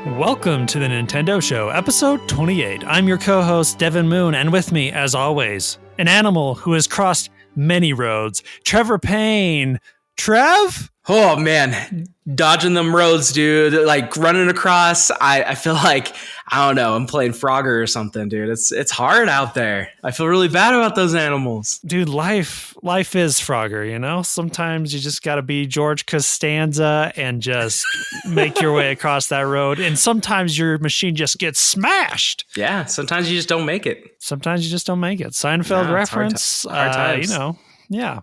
Welcome to the Nintendo Show, episode 28. I'm your co-host, Devin Moon, and with me, as always, an animal who has crossed many roads, Trevor Payne. Trev? Oh, man. Dodging them roads, dude. Like, running across, I feel like, I don't know, I'm playing Frogger or something, dude. It's hard out there. I feel really bad about those animals. Dude, life is Frogger, you know? Sometimes you just gotta be George Costanza and just make your way across that road. And sometimes your machine just gets smashed. Yeah, sometimes you just don't make it. Seinfeld reference, hard times. you know. Yeah.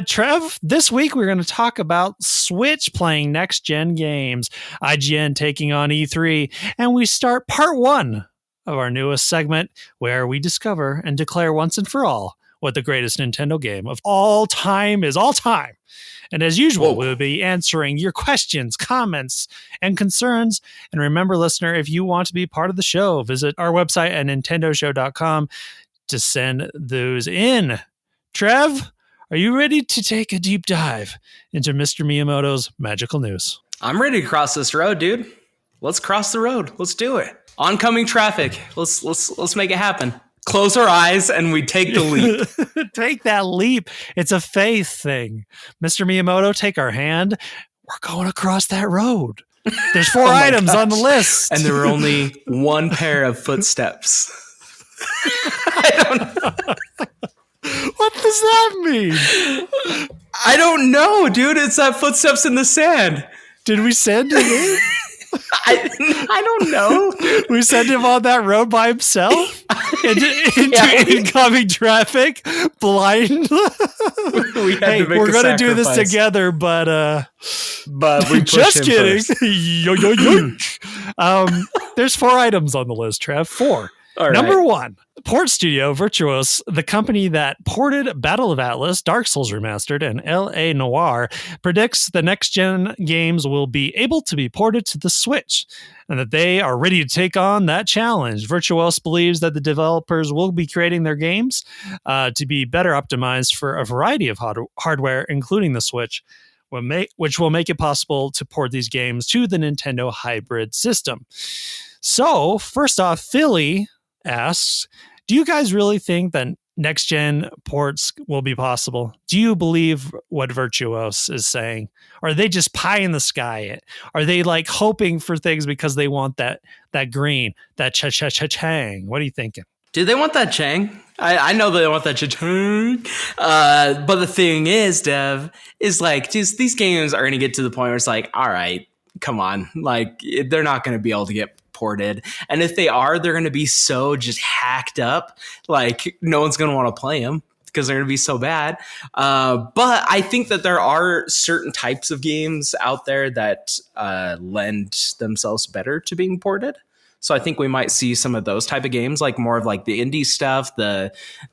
Trev, this week we're going to talk about Switch playing next-gen games, IGN taking on E3, and we start part one of our newest segment where we discover and declare once and for all what the greatest Nintendo game of all time is all time. And as usual, we'll be answering your questions, comments, and concerns. And remember, listener, if you want to be part of the show, visit our website at nintendoshow.com to send those in. Trev, are you ready to take a deep dive into Mr. Miyamoto's magical news? I'm ready to cross this road, dude. Let's cross the road. Let's do it. Oncoming traffic. Let's make it happen. Close our eyes and we take the leap. Take that leap. It's a faith thing. Mr. Miyamoto, take our hand. We're going across that road. There's four items on the list. And there were only one pair of footsteps. I don't know. What does that mean? I don't know, dude. It's footsteps in the sand. Did we send him in? I don't know. We sent him on that road by himself into incoming traffic, blind. We're going to do this together, but we just kidding. There's four items on the list, Trev. Four. All right. Number one, Port Studio Virtuos, the company that ported Battle of Atlas, Dark Souls Remastered, and L.A. Noire, predicts the next-gen games will be able to be ported to the Switch, and that they are ready to take on that challenge. Virtuos believes that the developers will be creating their games to be better optimized for a variety of hardware, including the Switch, which will make it possible to port these games to the Nintendo hybrid system. So, first off, Philly asks, do you guys really think that next-gen ports will be possible? Do you believe what Virtuos is saying? Or are they just pie in the sky? Are they like hoping for things because they want that green, that cha-cha-cha-chang? What are you thinking? Do they want that chang? I know they want that cha-chang. But the thing is, Dev, is like, just these games are going to get to the point where it's like, all right, come on. Like, they're not going to be able to get ported, and if they are, they're going to be so just hacked up, like no one's going to want to play them because they're going to be so bad. But I think that there are certain types of games out there that lend themselves better to being ported. So I think we might see some of those type of games, like more of like the indie stuff, the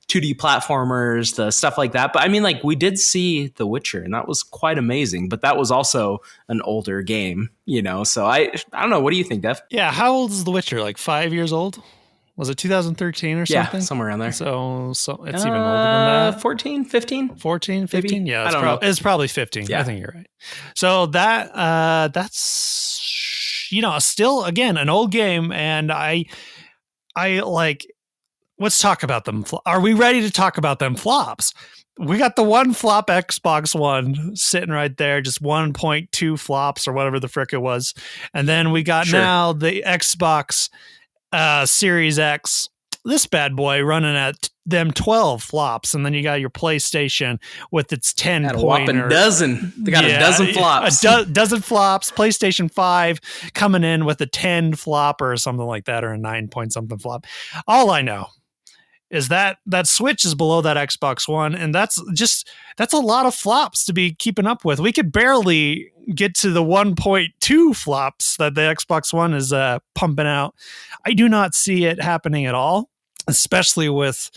2D platformers, the stuff like that. But I mean, like we did see The Witcher, and that was quite amazing. But that was also an older game, you know. So I don't know. What do you think, Dev? Yeah, how old is The Witcher? Like 5 years old? Was it 2013 or something? Yeah, somewhere around there. So it's even older than that. 14, 15? 14, 15? Maybe? Yeah, it's probably 15. Yeah. I think you're right. So that's, you know, still, again, an old game. And I like, let's talk about them. Are we ready to talk about them flops? We got the one flop Xbox One sitting right there, just 1.2 flops or whatever the frick it was. And then we got now the Xbox Series X, this bad boy running at them 12 flops, and then you got your PlayStation with its 10 a whopping dozen. They got a dozen flops. A dozen flops. PlayStation 5 coming in with a 10 flop or something like that, or a 9 point something flop. All I know is that Switch is below that Xbox One, and that's a lot of flops to be keeping up with. We could barely get to the 1.2 flops that the Xbox One is pumping out. I do not see it happening at all, especially with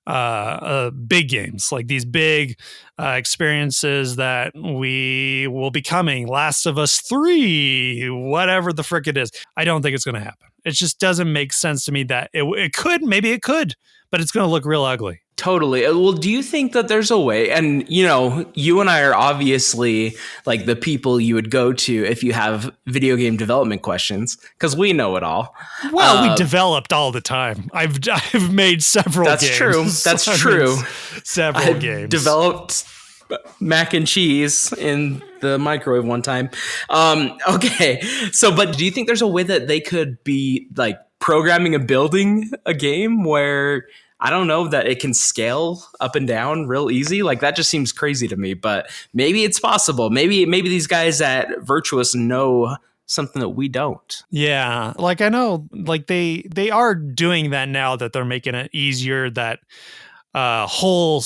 big games, like these big experiences that we will be coming. Last of Us 3, whatever the frick it is. I don't think it's going to happen. It just doesn't make sense to me that it could. Maybe it could. but it's going to look real ugly. Totally. Well, do you think that there's a way, and you and I are obviously like the people you would go to if you have video game development questions, because we know it all. Well, we developed all the time. I've made several games. That's true. Several games. Developed mac and cheese in the microwave one time. Okay. So, but do you think there's a way that they could be like programming and building a game where, I don't know, that it can scale up and down real easy? Like, that just seems crazy to me, but maybe it's possible. Maybe these guys at Virtuous know something that we don't. Yeah. Like, I know, like they are doing that now, that they're making it easier, that a whole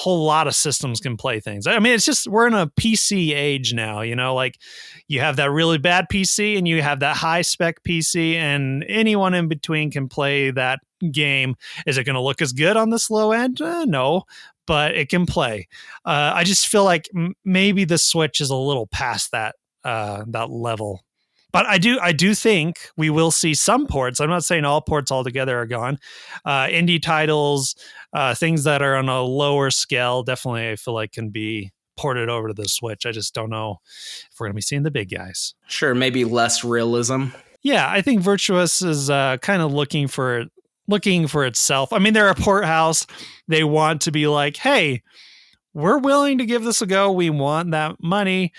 lot of systems can play things. I mean, it's just, we're in a PC age now, like you have that really bad PC and you have that high spec PC, and anyone in between can play that game. Is it going to look as good on this low end? No, but it can play. I just feel like maybe the Switch is a little past that level. But I do think we will see some ports. I'm not saying all ports altogether are gone. Indie titles, things that are on a lower scale, definitely I feel like can be ported over to the Switch. I just don't know if we're going to be seeing the big guys. Sure, maybe less realism. Yeah, I think Virtuous is kind of looking for itself. I mean, they're a port house. They want to be like, hey, we're willing to give this a go. We want that money.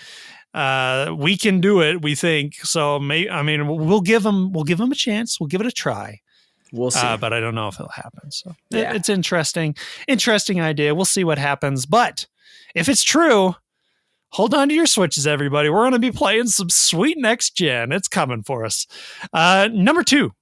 We can do it, we think. So we'll give them a chance. We'll give it a try. We'll see. But I don't know if it'll happen. So yeah. It's interesting idea. We'll see what happens. But if it's true, hold on to your Switches, everybody. We're going to be playing some sweet next gen. It's coming for us. Number 2,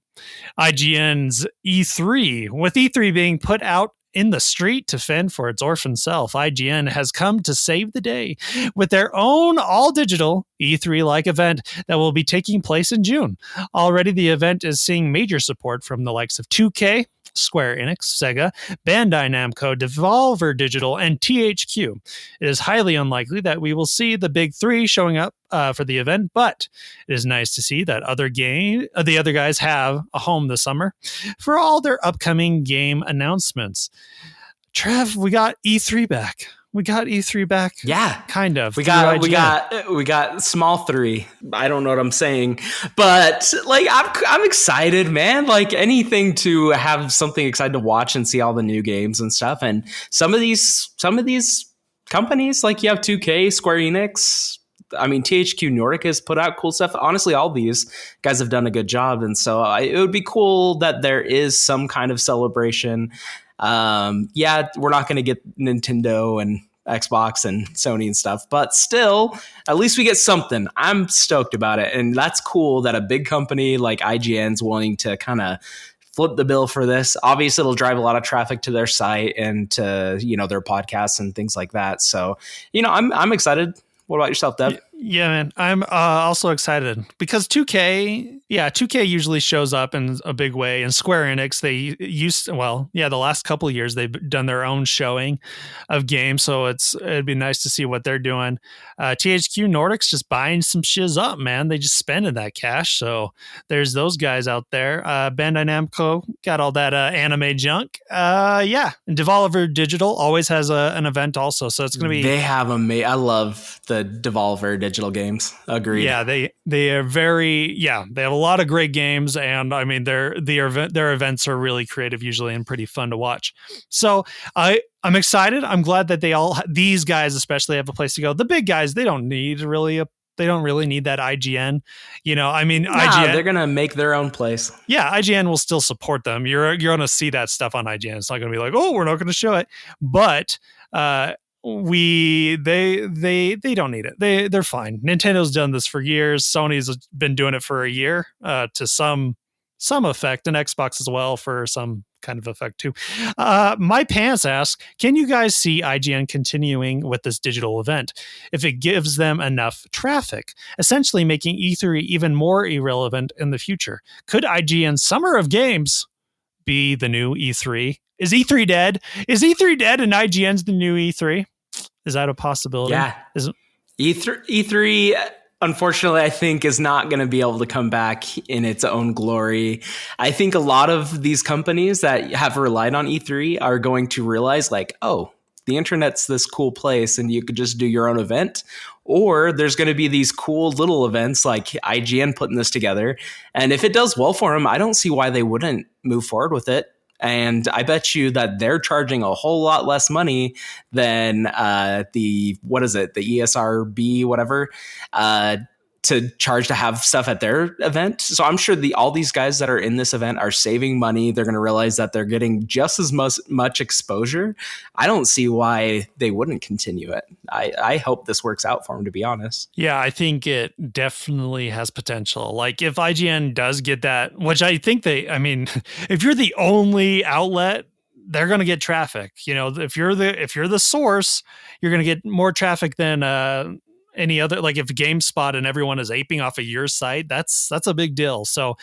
IGN's E3. With E3 being put out in the street to fend for its orphan self, IGN has come to save the day with their own all-digital E3-like event that will be taking place in June. Already, the event is seeing major support from the likes of 2K, Square Enix, Sega, Bandai Namco, Devolver Digital, and THQ. It is highly unlikely that we will see the big three showing up for the event, but it is nice to see that the other guys have a home this summer for all their upcoming game announcements. Trev, we got E3 back. Yeah, kind of. We got small 3. I don't know what I'm saying, but like I'm excited, man. Like anything to have something exciting to watch and see all the new games and stuff. And some of these companies, like you have 2K, Square Enix. I mean, THQ Nordic has put out cool stuff. Honestly, all these guys have done a good job, and so it would be cool that there is some kind of celebration. Yeah, we're not going to get Nintendo and Xbox and Sony and stuff, but still, at least we get something. I'm stoked about it, and that's cool that a big company like IGN's willing to kind of flip the bill for this. Obviously, it'll drive a lot of traffic to their site and to their podcasts and things like that. So, I'm excited. What about yourself, Dev? Yeah, man. I'm also excited because 2K usually shows up in a big way. And Square Enix, the last couple of years, they've done their own showing of games. So it'd be nice to see what they're doing. THQ Nordic's just buying some shiz up, man. They just spending that cash. So there's those guys out there. Bandai Namco got all that anime junk. And Devolver Digital always has an event also. So it's going to be... They have I love the Devolver Digital games. Agreed. Yeah, they are very they have a lot of great games, and I mean their events are really creative usually and pretty fun to watch. So I'm excited. I'm glad that these guys especially have a place to go. The big guys, they don't really need that IGN. IGN, they're gonna make their own place. Yeah, IGN will still support them. You're gonna see that stuff on IGN. It's not gonna be like, oh, we're not gonna show it, but they don't need it. They're fine. Nintendo's done this for years. Sony's been doing it for a year to some effect, and Xbox as well for some kind of effect too. My Pants asks, can you guys see IGN continuing with this digital event if it gives them enough traffic, essentially making E3 even more irrelevant in the future? Could IGN's Summer of Games be the new E3? Is E3 dead? Is E3 dead and IGN's the new E3? Is that a possibility? Yeah. E3 unfortunately, I think is not going to be able to come back in its own glory. I think a lot of these companies that have relied on E3 are going to realize like, oh, the internet's this cool place and you could just do your own event. Or there's going to be these cool little events like IGN putting this together. And if it does well for them, I don't see why they wouldn't move forward with it. And I bet you that they're charging a whole lot less money than the ESRB, whatever, to charge to have stuff at their event. So I'm sure all these guys that are in this event are saving money. They're going to realize that they're getting just as much exposure. I don't see why they wouldn't continue it. I hope this works out for them, to be honest. Yeah, I think it definitely has potential. Like if IGN does get that, which I think if you're the only outlet, they're going to get traffic. You know, if you're the source, you're going to get more traffic than any other. Like if GameSpot and everyone is aping off of your site, that's a big deal. So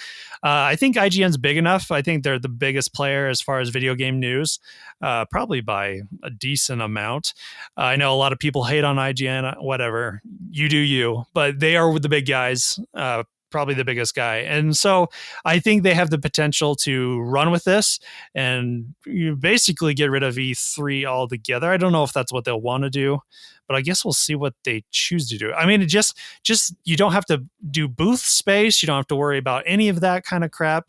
I think IGN's big enough. I think they're the biggest player as far as video game news, probably by a decent amount. I know a lot of people hate on IGN, whatever, you do you, but they are the big guys, probably the biggest guy. And so I think they have the potential to run with this and you basically get rid of E3 altogether. I don't know if that's what they'll want to do, but I guess we'll see what they choose to do. I mean, it just you don't have to do booth space. You don't have to worry about any of that kind of crap.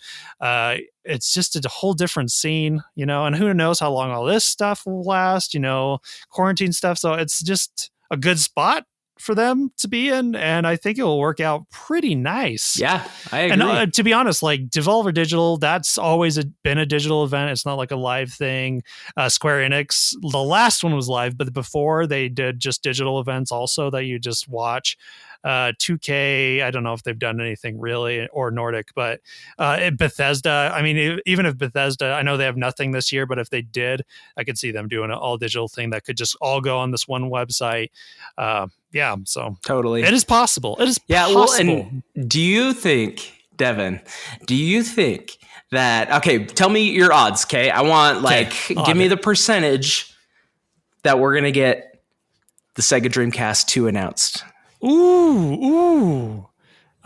It's just a whole different scene, you know, and who knows how long all this stuff will last, you know, quarantine stuff. So it's just a good spot for them to be in, and I think it will work out pretty nice. Yeah, I agree. And to be honest, like Devolver Digital, that's always been a digital event. It's not like a live thing. Square Enix, the last one was live, but before they did just digital events also that you just watch. 2K, I don't know if they've done anything really, or Nordic, but Bethesda, I mean, even if Bethesda, I know they have nothing this year, but if they did, I could see them doing an all digital thing that could just all go on this one website. Yeah, so totally, it is possible. It is possible. Well, and do you think, Devin? Do you think that? Okay, tell me your odds. Okay, I want give me the percentage that we're gonna get the Sega Dreamcast 2 announced. Ooh.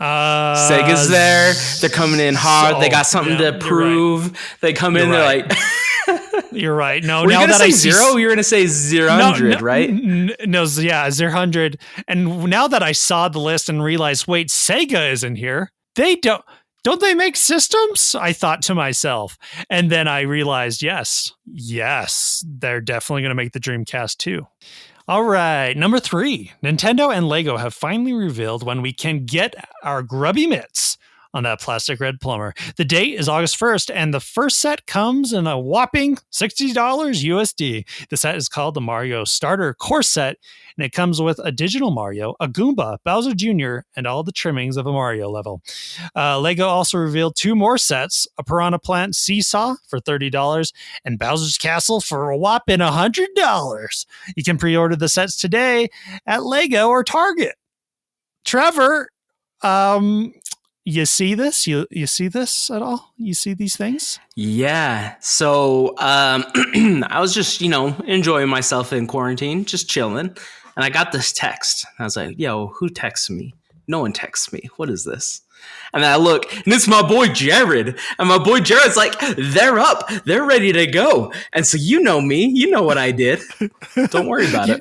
Sega's there. They're coming in hard. They got something to prove. Right. They come in. They're like. You're right. No, were now you gonna that say I zero, you're gonna say 0-100, right? No, yeah, 0-100. And now that I saw the list and realized, wait, Sega isn't here. They don't they make systems? I thought to myself, and then I realized, yes, they're definitely gonna make the Dreamcast 2. All right, number 3. Nintendo and Lego have finally revealed when we can get our grubby mitts on that plastic red plumber. The date is August 1st, and the first set comes in a whopping $60 USD. The set is called the Mario Starter Course Set, and it comes with a digital Mario, a Goomba, Bowser Jr., and all the trimmings of a Mario level. Lego also revealed 2 more sets, a Piranha Plant Seesaw for $30, and Bowser's Castle for a whopping $100. You can pre-order the sets today at Lego or Target. Trevor, you see this? You see this at all? You see these things? Yeah. So I was just, enjoying myself in quarantine, just chilling. And I got this text. I was like, yo, who texts me? No one texts me. What is this? And then I look, and it's my boy Jared. And my boy Jared's like, they're up. They're ready to go. And so you know me. You know what I did. Don't worry about it.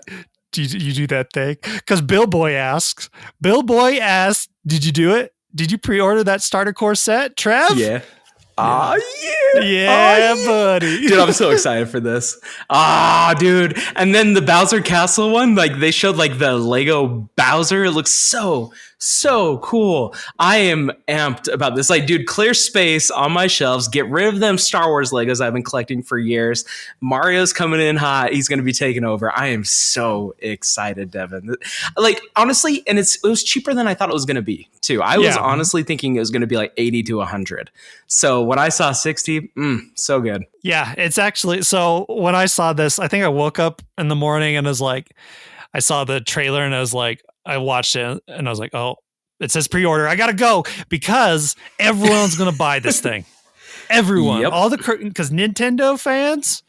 You do that thing? Because Bill Boy asks, did you do it? Did you pre-order that starter course set, Trev? Yeah. Yeah, buddy. Dude, I'm so excited for this. Dude. And then the Bowser Castle one, they showed the Lego Bowser. It looks so cool. I am amped about this. Dude, clear space on my shelves. Get rid of them Star Wars Legos I've been collecting for years. Mario's coming in hot. He's going to be taking over. I am so excited, Devin. Honestly, and it was cheaper than I thought it was going to be, too. I was honestly thinking it was going to be 80 to 100. So when I saw 60, so good. Yeah, it's actually, so when I saw this, I think I woke up in the morning and I saw the trailer and I watched it and I was like, oh, it says pre-order. I got to go because everyone's going to buy this thing. Everyone, because Nintendo fans,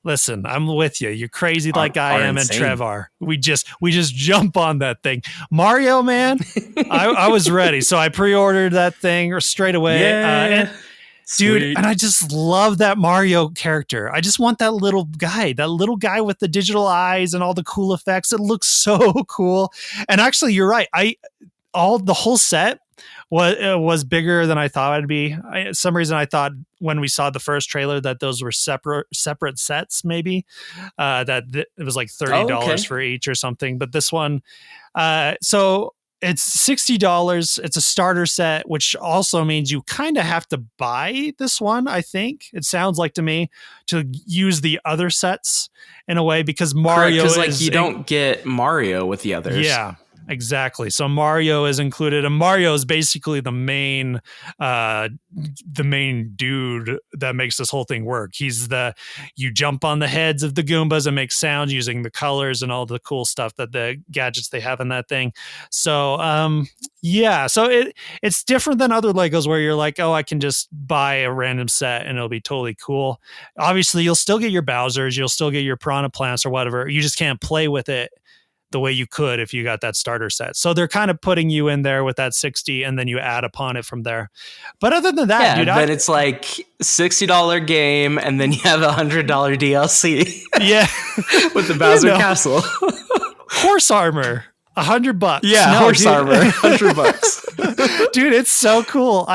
listen, I'm with you. You're crazy like I am and Trev are. We just jump on that thing. Mario, man, I was ready. So I pre-ordered that thing straight away. Yeah. Dude, and I just love that Mario character. I just want that little guy with the digital eyes and all the cool effects. It looks so cool. And actually, you're right. The whole set was bigger than I thought it'd be. Some reason I thought when we saw the first trailer that those were separate sets, maybe that it was like $30 for each or something. But this one, so it's $60. It's a starter set, which also means you kind of have to buy this one. I think it sounds like to me to use the other sets in a way because Mario is like you don't get Mario with the others. Yeah. Exactly. So Mario is included, and Mario is basically the main dude that makes this whole thing work. You jump on the heads of the Goombas and make sounds using the colors and all the cool stuff that the gadgets they have in that thing. So, so it's different than other Legos where you're like, oh, I can just buy a random set and it'll be totally cool. Obviously, you'll still get your Bowsers, you'll still get your Piranha Plants or whatever. You just can't play with it the way you could if you got that starter set. So they're kind of putting you in there with that 60 and then you add upon it from there. But other than that, dude, then it's like $60 game and then you have $100 DLC. Yeah. with the Bowser Castle. Horse armor. $100. Yeah, horse armor. $100. Dude, it's so cool.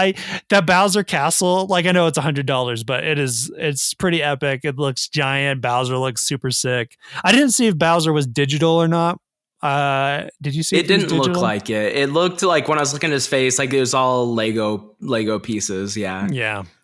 That Bowser Castle, like I know it's $100, but it's pretty epic. It looks giant. Bowser looks super sick. I didn't see if Bowser was digital or not. Did you see it? Didn't look like it. It looked like when I was looking at his face, like it was all Lego pieces. Yeah.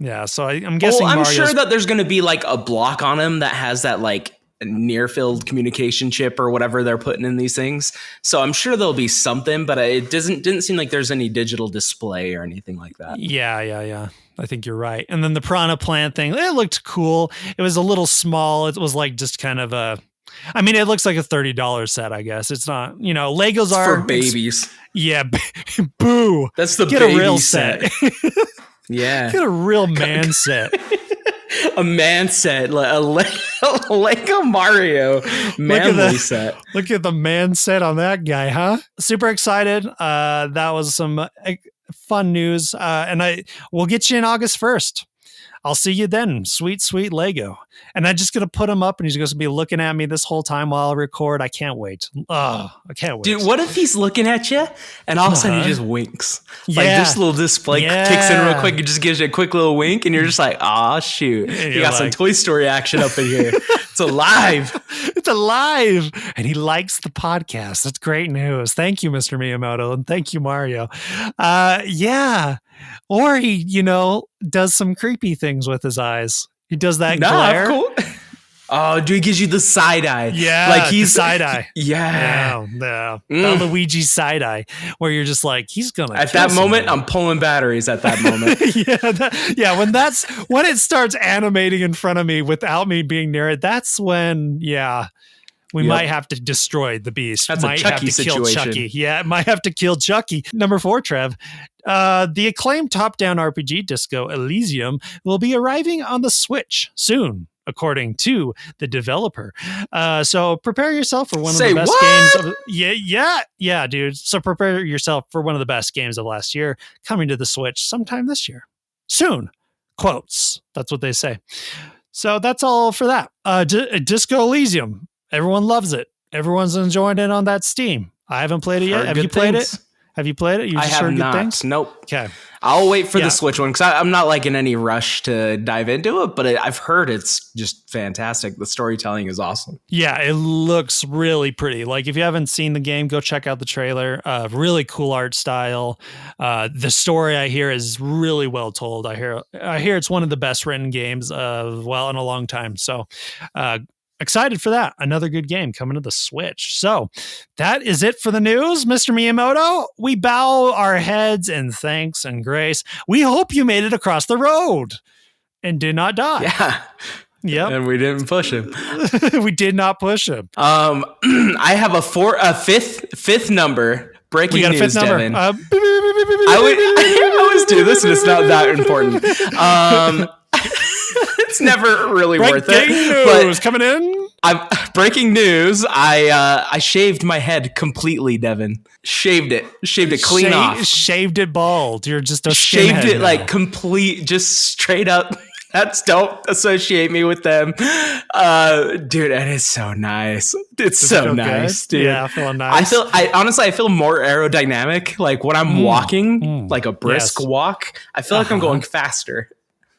Yeah. So I'm guessing. Well, I'm sure that there's going to be like a block on him that has that like near field communication chip or whatever they're putting in these things. So I'm sure there'll be something, but it didn't seem like there's any digital display or anything like that. Yeah. I think you're right. And then the Piranha Plant thing, it looked cool. It was a little small. It was like just kind of it looks like a $30 set, I guess. It's not, Legos are for babies. Yeah. Boo. That's the Get baby a real set. Yeah. Get a real man set. A man set, a Lego Mario manly set. Look at the man set on that guy, huh? Super excited. That was some fun news. And we'll get you in August 1st. I'll see you then. Sweet, sweet Lego. And I'm just going to put him up and he's going to be looking at me this whole time while I record. I can't wait. Oh, I can't wait. Dude, what if he's looking at you and all of a sudden he just winks? Like just a little display kicks in real quick and just gives you a quick little wink and you're just like, oh shoot. You got some Toy Story action up in here. It's alive. It's alive. And he likes the podcast. That's great news. Thank you, Mr. Miyamoto. And thank you, Mario. Or he, does some creepy things with his eyes. He does that glare. Cool. Oh, dude, he gives you the side eye. Yeah, like he's side eye. Yeah, the Luigi side eye, where you're just like, he's gonna. At that moment, I'm pulling batteries. At that moment, when it starts animating in front of me without me being near it, that's when we might have to destroy the beast. That's might a Chucky have to situation. Kill Chucky. Yeah, it might have to kill Chucky. Number 4, Trev. The acclaimed top-down RPG Disco Elysium will be arriving on the Switch soon, according to the developer. So prepare yourself for one of the best games. Yeah, dude. So prepare yourself for one of the best games of last year coming to the Switch sometime this year. Soon. Quotes. That's what they say. So that's all for that. Disco Elysium. Everyone loves it. Everyone's enjoying it on that Steam. I haven't played it yet. Have you played it? Have you played it? You just heard good things? Nope. Okay. I'll wait for the Switch one because I'm not like in any rush to dive into it, but I've heard it's just fantastic. The storytelling is awesome. Yeah, it looks really pretty. Like if you haven't seen the game, go check out the trailer. Really cool art style. The story I hear is really well told. I hear it's one of the best written games in a long time. So, excited for that. Another good game coming to the Switch. So that is it for the news, Mr. Miyamoto. We bow our heads in thanks and grace. We hope you made it across the road and did not die. Yeah. Yep. And we didn't push him. We did not push him. I have a fifth number. Breaking news, fifth number. Devin. I always do this and it's not that important. It's never really worth it. News coming in. I'm breaking news. I shaved my head completely, Devin. Shaved it clean off. Shaved it bald. You're just a shaved it now. like complete, just straight up. That's don't associate me with them, dude. And it's so nice. It's so nice, good? dude. Yeah, feeling nice. I honestly feel more aerodynamic. Like when I'm walking, like a brisk walk, I feel like I'm going faster.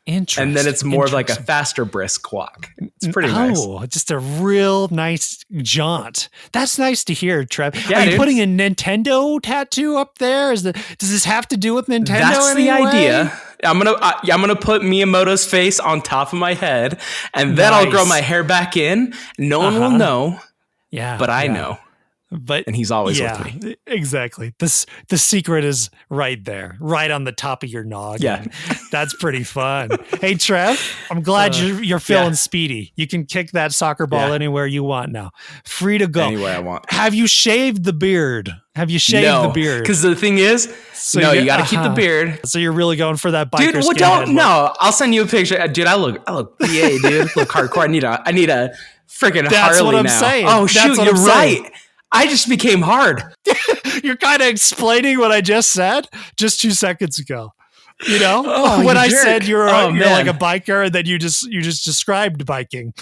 Interesting. And then it's more of like a faster brisk walk. It's pretty nice. Oh, just a real nice jaunt. That's nice to hear, Trev. Yeah, Are you putting a Nintendo tattoo up there? Does this have to do with Nintendo? That's the idea. I'm gonna put Miyamoto's face on top of my head, and then I'll grow my hair back in. No one will know. Yeah, but I know. And he's always with me. Exactly. The secret is right there, right on the top of your noggin. Yeah. That's pretty fun. Hey, Trev, I'm glad you're feeling speedy. You can kick that soccer ball anywhere you want now. Free to go. Anywhere I want. Have you shaved the beard? The beard? Because the thing is, you got to keep the beard. So you're really going for that biker dude, no. I'll send you a picture. Dude, I look PA, dude. Look hardcore. I need a freaking Harley now. That's what I'm saying. Oh, shoot, you're right. I just became hard. You're kind of explaining what I just said just 2 seconds ago. You know, when I said you're like a biker, and then you just described biking.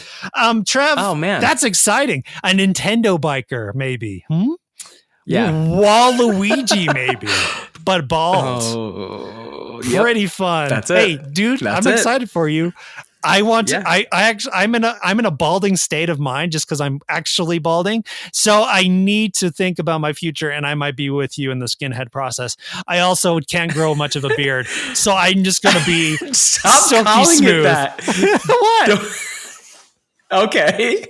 Trev, oh man, that's exciting. A Nintendo biker, maybe. Yeah, Waluigi, maybe, but bald. Oh, pretty fun. That's it. Hey, dude, I'm excited for you. I want to. I'm in a balding state of mind just because I'm actually balding. So I need to think about my future, and I might be with you in the skinhead process. I also can't grow much of a beard, so I'm just going to be silky smooth. What? Okay.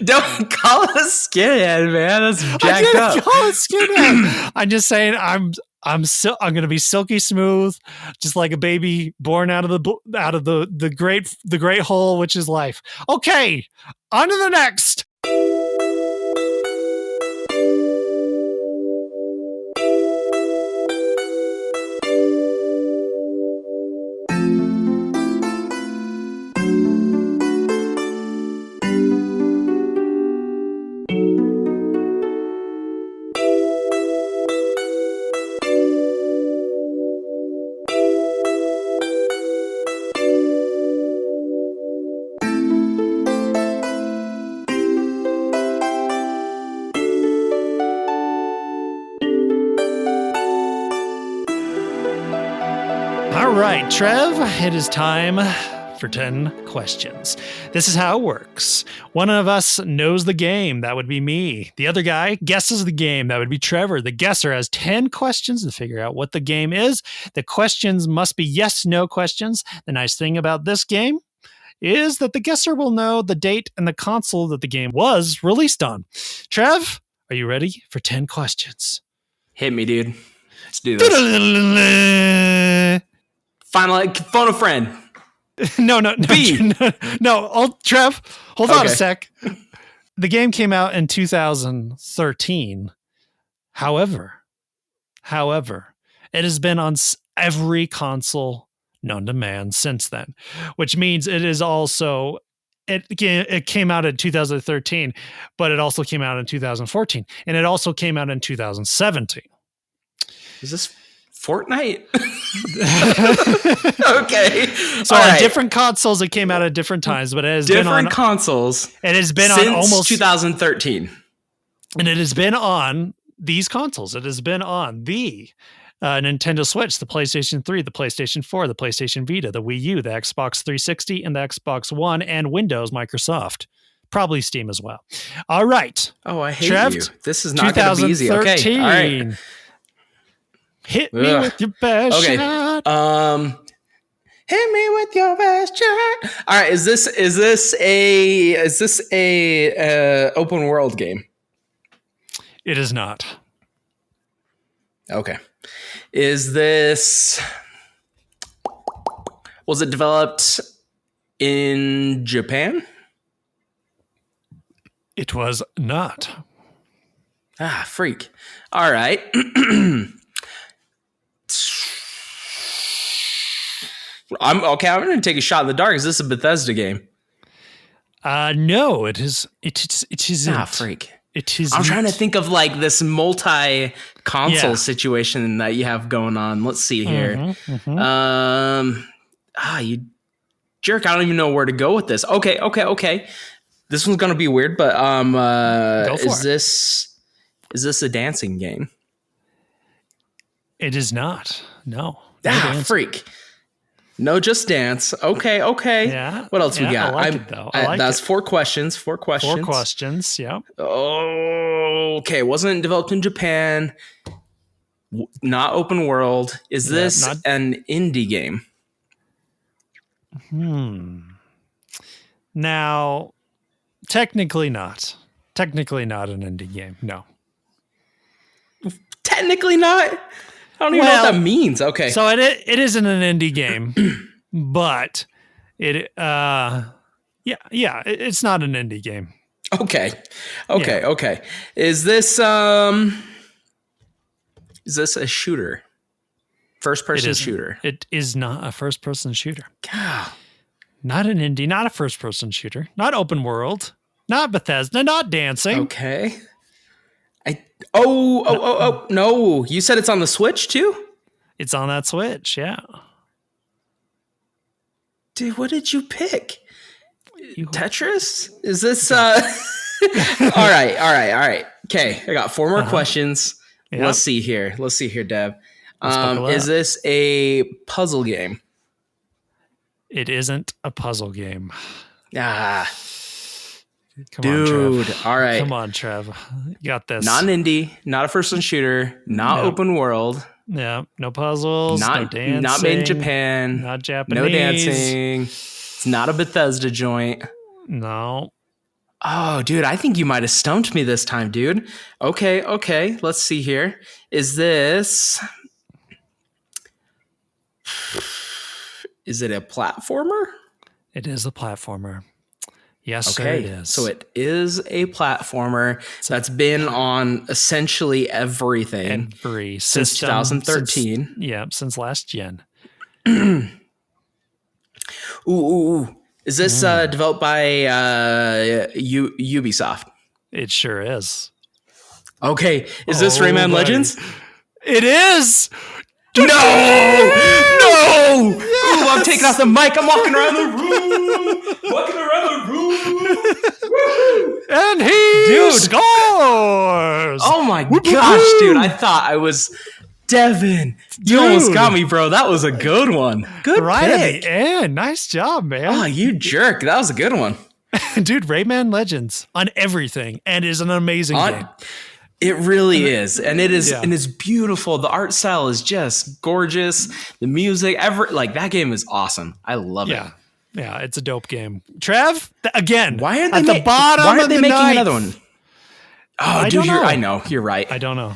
Don't call it a skinhead, man. That's jacked I didn't up. call it skinhead. I'm just saying I'm going to be silky smooth, just like a baby born out of the great hole, which is life. Okay, on to the next. All right, Trev, it is time for 10 questions. This is how it works. One of us knows the game. That would be me. The other guy guesses the game. That would be Trevor. The guesser has 10 questions to figure out what the game is. The questions must be yes/no questions. The nice thing about this game is that the guesser will know the date and the console that the game was released on. Trev, are you ready for 10 questions? Hit me, dude. Let's do this. Finally, phone a friend. No. B. No. Trev, hold on a sec. The game came out in 2013. However, it has been on every console known to man since then, which means it is also it came out in 2013, but it also came out in 2014, and it also came out in 2017. Is this Fortnite? Okay. So on different consoles, it came out at different times, but it has been on consoles. It has been since on almost 2013, and it has been on these consoles. It has been on the Nintendo Switch, the PlayStation 3, the PlayStation 4, the PlayStation Vita, the Wii U, the Xbox 360, and the Xbox One, and Windows, Microsoft. Probably Steam as well. All right. Oh, I hate Trev, you. This is not going to be easy. Okay. All right. Hit me with your best shot. Hit me with your best shot. All right, is this a open world game? It is not. Okay. Was it developed in Japan? It was not. Ah, freak. All right. I'm going to take a shot in the dark. Is this a Bethesda game? No, it is. It isn't. Ah, freak. It is. I'm trying to think of like this multi-console situation that you have going on. Let's see here. You jerk! I don't even know where to go with this. Okay. This one's gonna be weird, but is this a dancing game? It is not. No. Freak. No, just dance. Okay. Yeah. What else we got? I like it, though. That's 4 questions. 4 questions. 4 questions. Yeah. Oh, okay. Wasn't developed in Japan. Not open world. Is this an indie game? Now, technically not. Technically not an indie game. No. Technically not? I don't even know what that means. Okay. So it isn't an indie game, but it's not an indie game. Okay. Is this a shooter? First person shooter? It is not a first person shooter. God. Not an indie, not a first person shooter, not open world, not Bethesda, not dancing. Okay. No. You said it's on the Switch too? It's on that Switch, yeah. Dude, what did you pick? Tetris? Is this all right. Okay, I got 4 more questions. Yep. Let's see here, Dev. Is this a puzzle game? It isn't a puzzle game. Come on, Trev. All right. Come on, Trev. You got this. Not an indie, not a first-person shooter, not open world. Yeah, no puzzles, no dancing. Not made in Japan. Not Japanese. No dancing. It's not a Bethesda joint. No. Oh, dude, I think you might have stumped me this time, dude. Okay. Let's see here. Is it a platformer? It is a platformer. Yes, sir, it is. So it is a platformer that's been on essentially everything. Since 2013. Since last gen. Ooh. Is this developed by Ubisoft? It sure is. Okay. Is this Rayman Legends? It is! No! Yes! Ooh, I'm taking off the mic. I'm walking around the room. And he scores! Oh my gosh, dude. I thought I was... Devin, you almost got me, bro. That was a good one. Good right pick. At the end. Nice job, man. Oh, you jerk. That was a good one. Dude, Rayman Legends on everything and is an amazing game. It really is. And it is and it's beautiful. The art style is just gorgeous. The music, that game is awesome. I love it. Yeah, it's a dope game. Trev, again, why are they making another one? Oh, dude, I know. You're right. I don't know.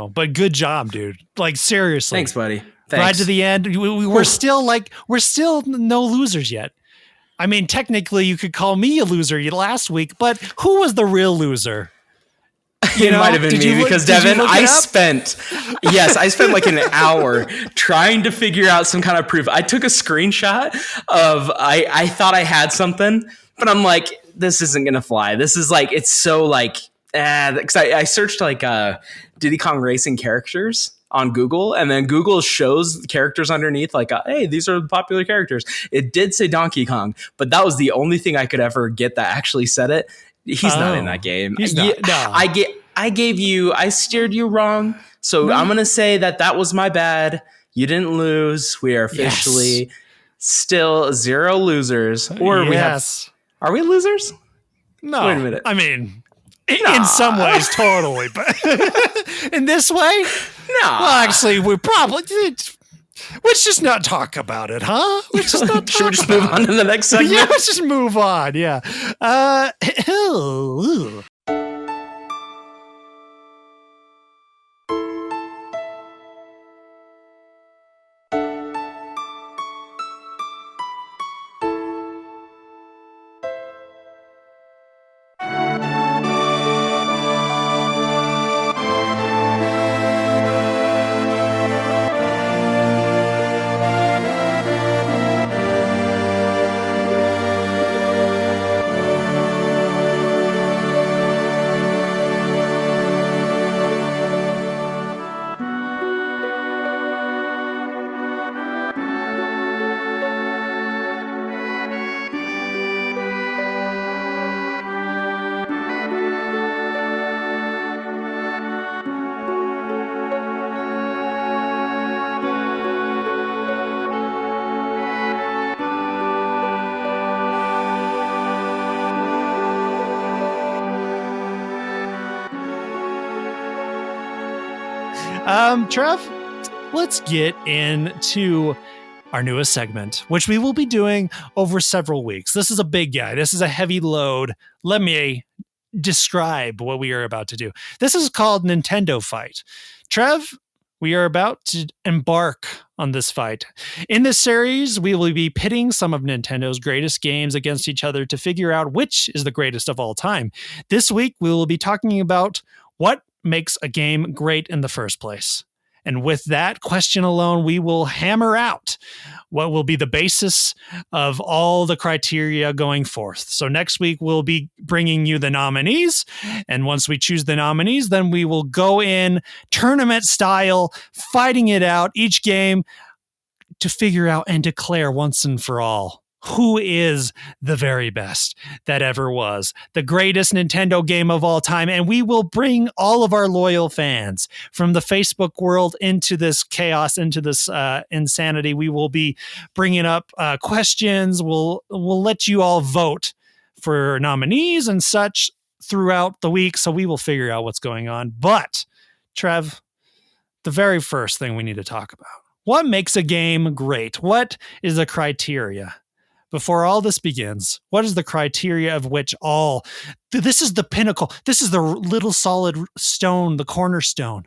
But good job, dude. Like, seriously. Thanks, buddy. Right to the end. We're still no losers yet. I mean, technically, you could call me a loser last week, but who was the real loser? It might have been me because, Devin, I spent like an hour trying to figure out some kind of proof. I took a screenshot of, I thought I had something, but I'm like, this isn't going to fly. This is like, it's so like, because I searched like Diddy Kong Racing characters on Google, and then Google shows characters underneath like, hey, these are the popular characters. It did say Donkey Kong, but that was the only thing I could ever get that actually said it. He's not in that game. He's not. No. I steered you wrong. So I'm going to say that was my bad. You didn't lose. We are officially still 0 losers. Or are we losers? No. Wait a minute. I mean, in some ways, totally. But in this way? No. Well, actually, let's just not talk about it, huh? Let's just not talk Should we just move on to the next segment? Yeah, let's just move on. Yeah. Trev, let's get into our newest segment, which we will be doing over several weeks. This is a big guy. This is a heavy load. Let me describe what we are about to do. This is called Nintendo Fight. Trev, we are about to embark on this fight. In this series, we will be pitting some of Nintendo's greatest games against each other to figure out which is the greatest of all time. This week, we will be talking about what makes a game great in the first place. And with that question alone, we will hammer out what will be the basis of all the criteria going forth. So next week, we'll be bringing you the nominees. And once we choose the nominees, then we will go in tournament style, fighting it out each game to figure out and declare once and for all who is the very best that ever was, the greatest Nintendo game of all time. And we will bring all of our loyal fans from the Facebook world into this chaos, into this insanity. We will be bringing up questions. We'll let you all vote for nominees and such throughout the week. So we will figure out what's going on. But Trev, the very first thing we need to talk about, what makes a game great? What is the criteria? Before all this begins, what is the criteria of which this is the pinnacle, this is the little solid stone, the cornerstone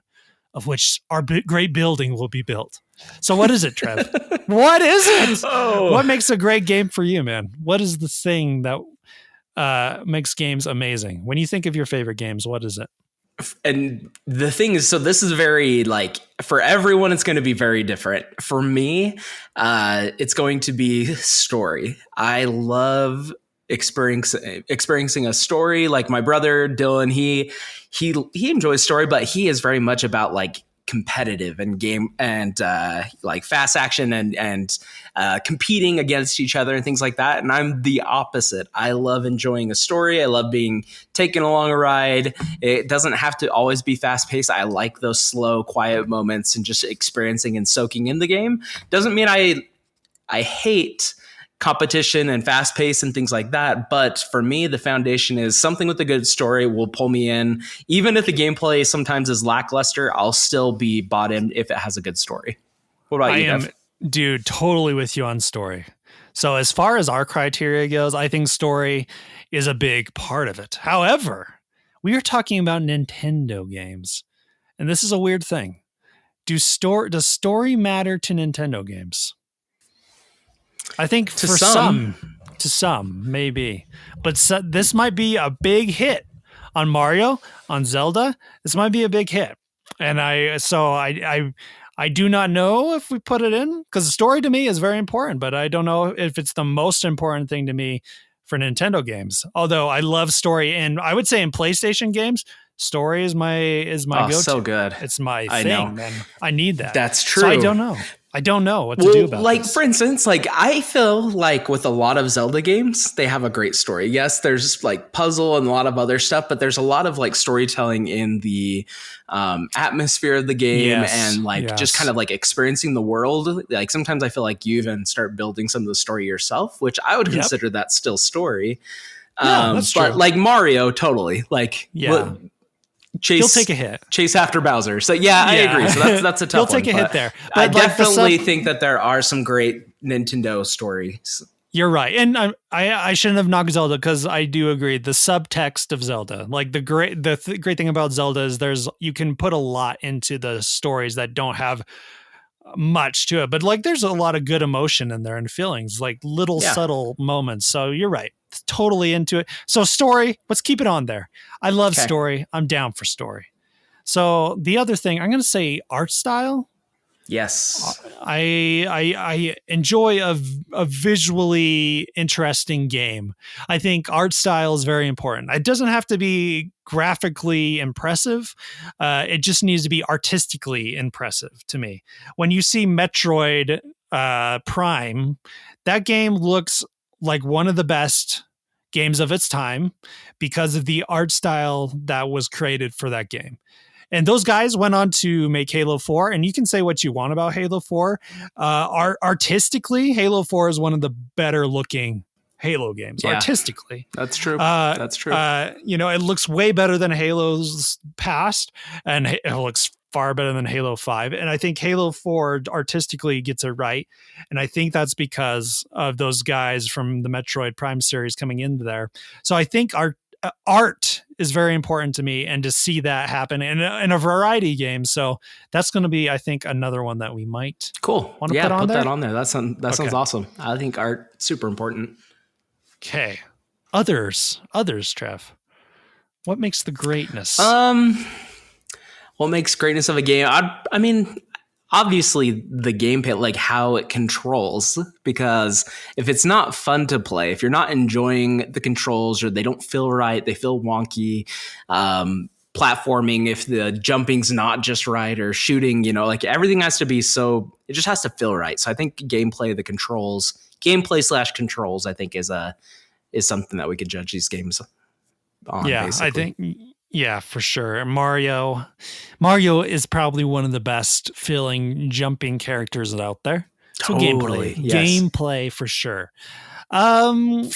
of which our great building will be built. So what is it, Trev? What is it? Oh. What makes a great game for you, man? What is the thing that makes games amazing? When you think of your favorite games, what is it? And the thing is, so this is very, like, for everyone, it's going to be very different. For me, it's going to be story. I love experiencing a story. Like my brother Dylan, he enjoys story, but he is very much about like competitive and game and like fast action and competing against each other and things like that. And I'm the opposite. I love enjoying a story. I love being taken along a ride. It doesn't have to always be fast paced. I like those slow, quiet moments and just experiencing and soaking in the game. Doesn't mean I hate competition and fast pace and things like that. But for me, the foundation is something with a good story will pull me in. Even if the gameplay sometimes is lackluster, I'll still be bought in if it has a good story. What about you, Dev? Dude, totally with you on story. So as far as our criteria goes, I think story is a big part of it. However, we are talking about Nintendo games. And this is a weird thing. Does story matter to Nintendo games? I think for some, maybe. But this might be a big hit on Mario, on Zelda. This might be a big hit. And I do not know if we put it in, because the story to me is very important, but I don't know if it's the most important thing to me for Nintendo games. Although I love story, and I would say in PlayStation games, story is my go-to. So good. It's my thing, man. I need that. That's true. So I don't know what to do about like, this. For instance, like I feel like with a lot of Zelda games, they have a great story. Yes, there's like puzzle and a lot of other stuff, but there's a lot of like storytelling in the atmosphere of the game and just kind of like experiencing the world. Like sometimes I feel like you even start building some of the story yourself, which I would consider that still story. That's true. But like Mario, totally. Like, he'll take a hit. Chase after Bowser. So I agree. So that's a tough one. He'll take a hit there. But I definitely think that there are some great Nintendo stories. You're right. And I shouldn't have knocked Zelda, because I do agree. The subtext of Zelda, like the great thing about Zelda is you can put a lot into the stories that don't have much to it. But like there's a lot of good emotion in there and feelings, like little subtle moments. So you're right. Totally into it. So story, let's keep it on there. I love story. I'm down for story. So the other thing, I'm going to say art style. Yes. I enjoy a visually interesting game. I think art style is very important. It doesn't have to be graphically impressive. It just needs to be artistically impressive to me. When you see Metroid Prime, that game looks like one of the best games of its time because of the art style that was created for that game. And those guys went on to make Halo 4, and you can say what you want about Halo 4. Artistically, Halo 4 is one of the better looking Halo games artistically. That's true. That's true. It looks way better than Halo's past, and it looks far better than Halo 5. And I think Halo 4 artistically gets it right. And I think that's because of those guys from the Metroid Prime series coming into there. So I think art is very important to me, and to see that happen in a variety of games. So that's going to be, I think, another one that we might want to put on there. That on there. That sounds awesome. I think art super important. Okay. Others, Trev. What makes the greatness? What makes greatness of a game? I mean, obviously the gameplay, like how it controls, because if it's not fun to play, if you're not enjoying the controls, or they don't feel right, they feel wonky, platforming, if the jumping's not just right, or shooting, like everything has to be it just has to feel right. So I think gameplay / controls, I think is something that we could judge these games on. Yeah, basically. I think. Yeah, for sure. Mario is probably one of the best feeling jumping characters out there. So totally. Gameplay for sure. I mean,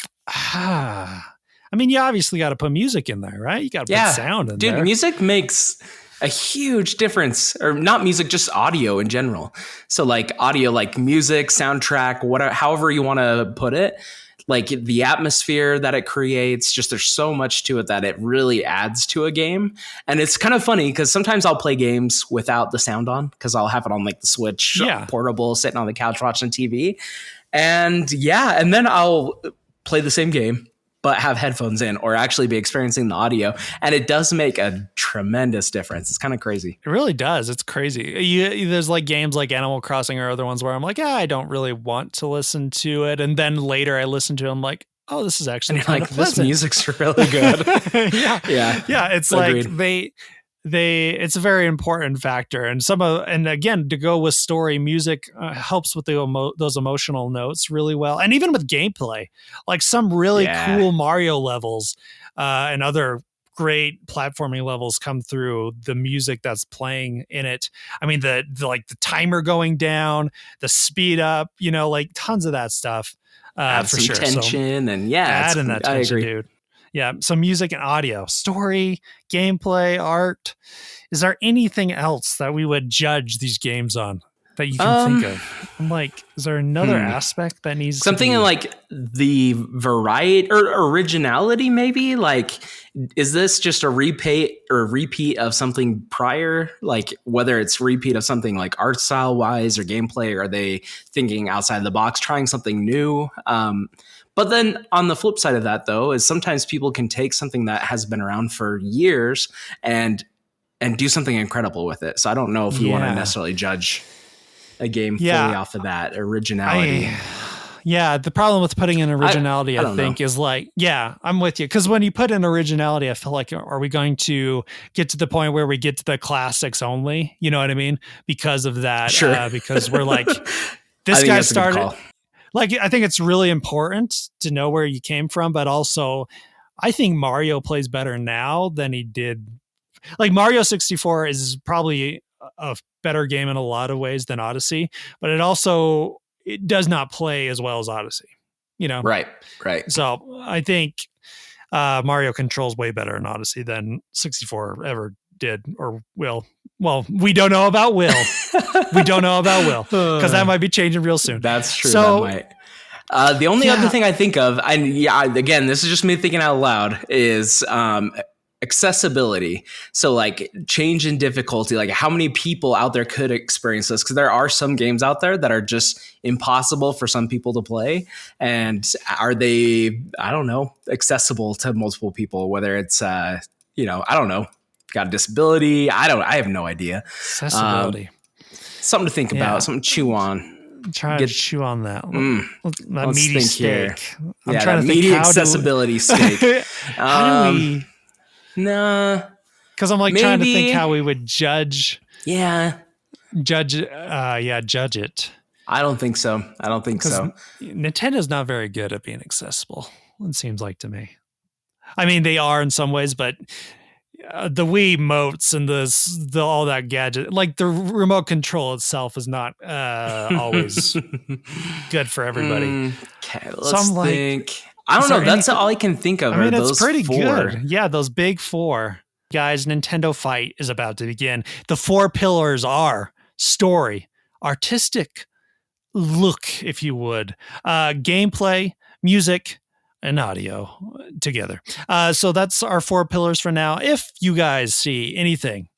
you obviously got to put music in there, right? You got to put sound in there. Dude, music makes a huge difference. Or not music, just audio in general. So like audio, like music, soundtrack, however you want to put it. Like the atmosphere that it creates, just there's so much to it that it really adds to a game. And it's kind of funny because sometimes I'll play games without the sound on, because I'll have it on like the Switch portable, sitting on the couch watching TV. And then I'll play the same game, but have headphones in, or actually be experiencing the audio. And it does make a tremendous difference. It's kind of crazy. It really does. It's crazy. There's like games like Animal Crossing or other ones where I'm like, I don't really want to listen to it. And then later I listen to it, I'm like, oh, this is actually kind of pleasant. This music's really good. Yeah. It's Agreed. like it's a very important factor. And again, to go with story, music helps with those emotional notes really well. And even with gameplay, like some really cool Mario levels and other great platforming levels come through the music that's playing in it. I mean, the timer going down, the speed up, like tons of that stuff. Add for some sure. tension, and adding that tension, dude. Yeah, so music and audio, story, gameplay, art. Is there anything else that we would judge these games on that you can think of? I'm like, is there another aspect that needs something in like the variety or originality? Maybe like, is this just a repeat of something prior? Like whether it's repeat of something like art style wise or gameplay, or are they thinking outside the box, trying something new? But then on the flip side of that, though, is sometimes people can take something that has been around for years and do something incredible with it. So I don't know if we want to necessarily judge a game fully off of that originality. The problem with putting in originality, I think, is like, I'm with you. Because when you put in originality, I feel like, are we going to get to the point where we get to the classics only? You know what I mean? Because of that. Sure. Because we're like, this guy started... Like, I think it's really important to know where you came from, but also I think Mario plays better now than he did. Like Mario 64 is probably a better game in a lot of ways than Odyssey, but it does not play as well as Odyssey, Right. So I think Mario controls way better in Odyssey than 64 ever did or will. Well, we don't know about Will. Because that might be changing real soon. That's true. So, that might. The only other thing I think of, and again, this is just me thinking out loud, is accessibility. So like change in difficulty, like how many people out there could experience this? Because there are some games out there that are just impossible for some people to play. And are they, I don't know, accessible to multiple people, whether it's, I don't know, got a disability. I have no idea. Accessibility. Something to think about, something to chew on. Try to chew on that. That Let's meaty think steak. Here. I'm trying to think meaty accessibility steak. How do we? Nah. Because I'm like trying to think how we would judge. Judge it. I don't think so. Nintendo's not very good at being accessible, it seems like to me. I mean, they are in some ways, but the Wii motes and the all that gadget, like the remote control itself, is not always good for everybody. Okay, let's think. I don't know. That's all I can think of. I mean, it's pretty 4. good. Yeah, those big 4. Guys, Nintendo Fight is about to begin. The 4 pillars are story, artistic look, if you would, gameplay, music, and audio together. So that's our 4 pillars for now. If you guys see anything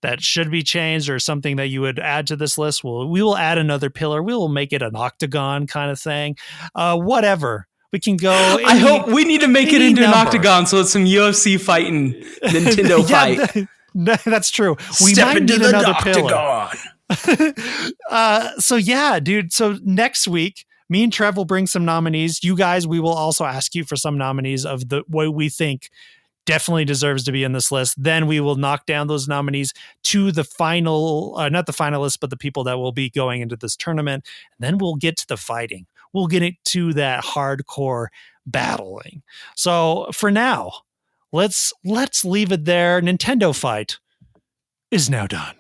that should be changed or something that you would add to this list, we will add another pillar. We will make it an octagon kind of thing. Whatever. We can go. I hope we need to make it into an octagon so it's some UFC fighting Nintendo fight. That's true. We might need another octagon. So yeah, dude. So next week, me and Trev will bring some nominees. You guys, we will also ask you for some nominees of the what we think definitely deserves to be in this list. Then we will knock down those nominees to the final, not the finalists, but the people that will be going into this tournament. And then we'll get to the fighting. We'll get into that hardcore battling. So for now, let's leave it there. Nintendo Fight is now done.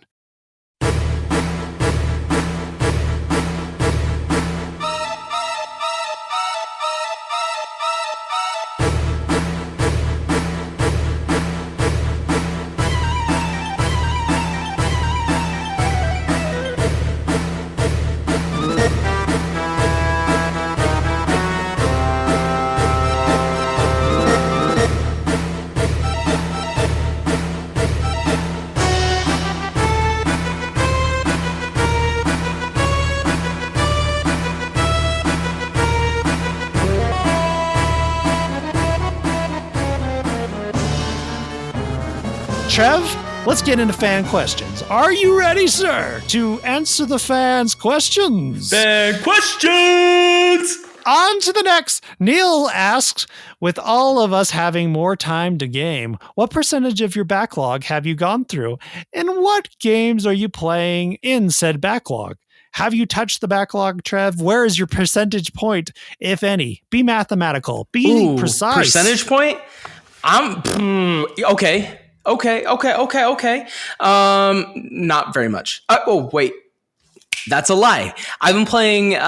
Trev, let's get into fan questions. Are you ready, sir, to answer the fans' questions? Fan questions! On to the next. Neil asks, with all of us having more time to game, what percentage of your backlog have you gone through? And what games are you playing in said backlog? Have you touched the backlog, Trev? Where is your percentage point, if any? Be mathematical. Be precise. Percentage point? Okay. Not very much. Wait. That's a lie. I've been playing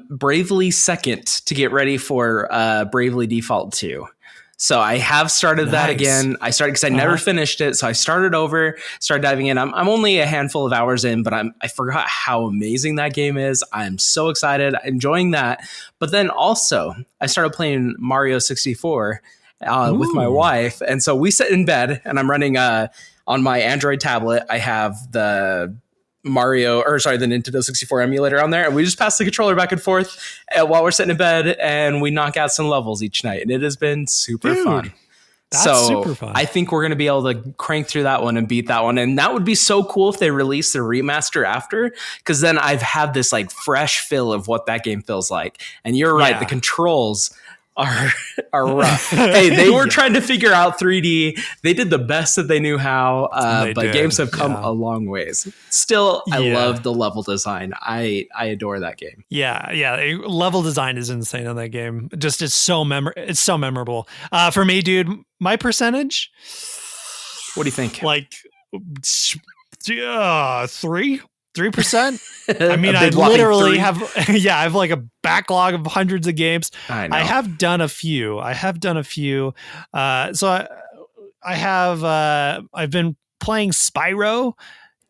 Bravely Second to get ready for Bravely Default 2. So I have started that again. I started because I never finished it. So I started over, started diving in. I'm only a handful of hours in, but I forgot how amazing that game is. I'm so excited, enjoying that. But then also I started playing Mario 64 with my wife. And so we sit in bed and I'm running on my Android tablet. I have the Nintendo 64 emulator on there, and we just pass the controller back and forth while we're sitting in bed, and we knock out some levels each night, and it has been super fun. That's super fun. I think we're going to be able to crank through that one and beat that one, and that would be so cool if they release the remaster after, because then I've had this like fresh feel of what that game feels like. And you're right, the controls are rough. Hey, they were trying to figure out 3D. They did the best that they knew how, but games have come a long ways. Still, I love the level design. I adore that game. Yeah. Level design is insane on that game. Just it's so memorable. For me, dude, my percentage. What do you think? Like 3%. I mean, I literally have I have like a backlog of hundreds of games. I know. I have done a few. So I've been playing Spyro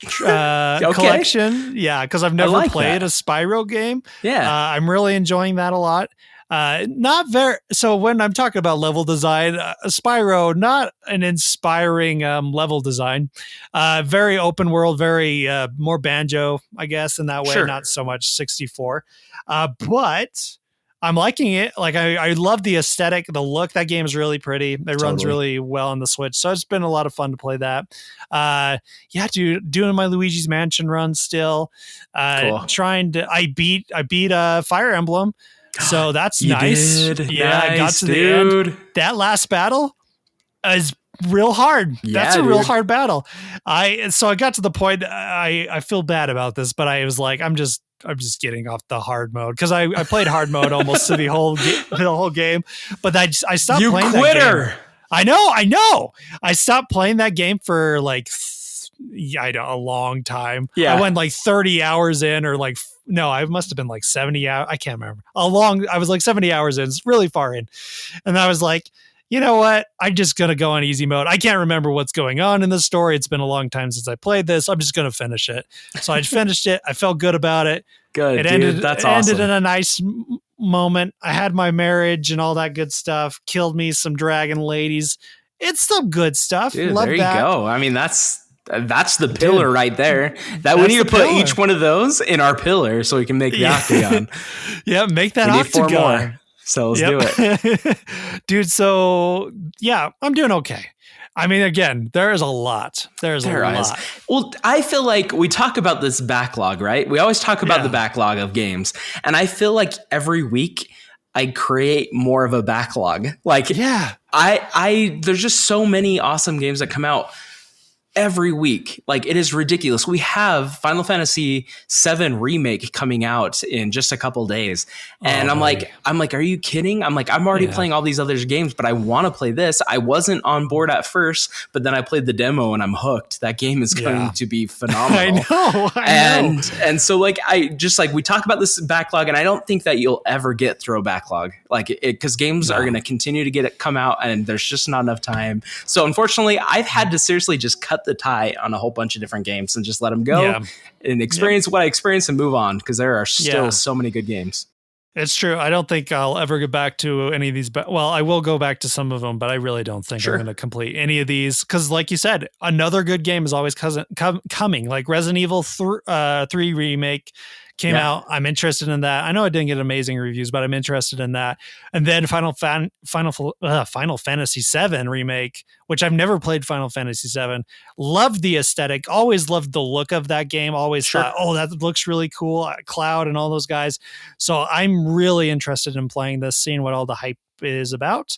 collection. Yeah, because I've never played a Spyro game. Yeah. I'm really enjoying that a lot. So when I'm talking about level design, Spyro, not an inspiring level design, very open world, very more Banjo, I guess, in that way, not so much 64. But I'm liking it. Like I love the aesthetic, the look. That game is really pretty. It runs really well on the Switch. So it's been a lot of fun to play that. Doing my Luigi's Mansion run still. Cool. I beat Fire Emblem. So that's nice. I got to the end. That last battle is real hard. That's a real hard battle. So I got to the point. I feel bad about this, but I was like, I'm just getting off the hard mode because I played hard mode almost to the whole game. But I stopped playing that game. I know. I stopped playing that game for like yeah, I know, a long time. Yeah. I went like 30 hours in, or like, no, I must have been like 70 hours. I can't remember. I was like 70 hours in, it's really far in. And I was like, you know what? I'm just going to go on easy mode. I can't remember what's going on in the story. It's been a long time since I played this. I'm just going to finish it. So I finished it. I felt good about it. Good, That's awesome. Ended in a nice moment. I had my marriage and all that good stuff. Killed me some dragon ladies. It's some good stuff. Dude, Love there that. you go. I mean, that's the pillar right there. That we need to put each one of those in our pillar so we can make the octagon. Yeah, make that octagon. 4 more. So let's do it. Dude, so yeah, I'm doing okay. I mean, again, there is a lot. There's a lot. Well, I feel like we talk about this backlog, right? We always talk about the backlog of games. And I feel like every week I create more of a backlog. Like, there's just so many awesome games that come out every week. Like, it is ridiculous. We have Final Fantasy VII Remake coming out in just a couple days. And I'm like, are you kidding? I'm already playing all these other games, but I want to play this. I wasn't on board at first, but then I played the demo and I'm hooked. That game is going to be phenomenal. I know. And so like, we talk about this backlog, and I don't think that you'll ever get through a backlog, like because games are going to continue to come out and there's just not enough time. So unfortunately, I've had to seriously just cut the tie on a whole bunch of different games and just let them go and experience what I experience and move on, because there are still so many good games. It's true. I don't think I'll ever get back to any of these. Well, I will go back to some of them, but I really don't think I'm going to complete any of these. Because like you said, another good game is always coming. Like Resident Evil 3 Remake came out. I'm interested in that. I know it didn't get amazing reviews, but I'm interested in that. And then Final Fantasy VII Remake, which I've never played Final Fantasy VII. Loved the aesthetic. Always loved the look of that game. Always thought, that looks really cool. Cloud and all those guys. So I'm really interested in playing this, seeing what all the hype is about.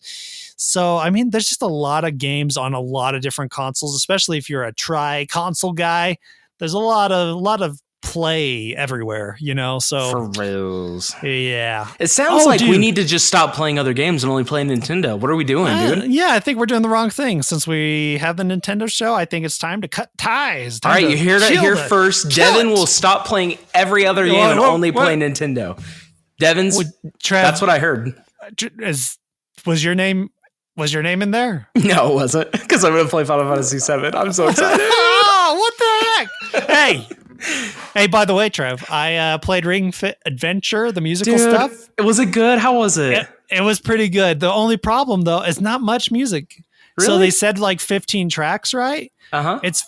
So, I mean, there's just a lot of games on a lot of different consoles, especially if you're a tri-console guy. There's a lot of play everywhere, so for reals. Yeah, it sounds like we need to just stop playing other games and only play Nintendo. What are we doing, dude? Yeah, I think we're doing the wrong thing. Since we have the Nintendo show, I think it's time to cut ties. All right, you hear that here first. Devin will stop playing every other game and only play Nintendo. Devin's that's what I heard. Was your name in there? No, it wasn't, because I'm gonna play Final Fantasy VII. I'm so excited. Oh, what the heck? Hey, by the way, Trev, I played Ring Fit Adventure, the musical stuff. Was it good? How was it? It was pretty good. The only problem, though, is not much music. Really? So they said like 15 tracks, right? It's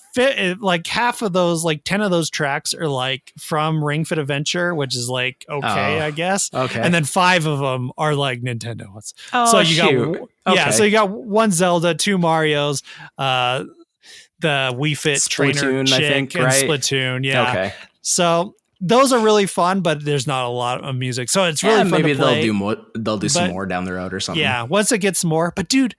like half of those, like 10 of those tracks are like from Ring Fit Adventure, which is like I guess. Okay. And then 5 of them are like Nintendo ones. So you got so you got 1 Zelda, 2 Marios, the Wii Fit trainer chick, I think, and Splatoon. Yeah. Okay. So those are really fun, but there's not a lot of music. So it's really fun maybe to play. They'll do some more down the road or something. Yeah. Once it gets more, but dude,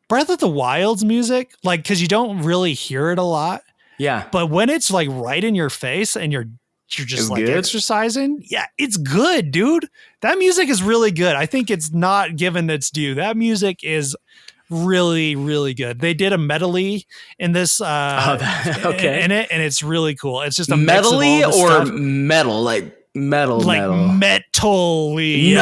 Breath of the Wild's music, like, because you don't really hear it a lot. Yeah. But when it's like right in your face and you're just like exercising, it's good, dude. That music is really good. I think it's not given its due. That music is really, really good. They did a medley in this in it, and it's really cool. It's just a medley mix of all or stuff. metal, like metal. Metally.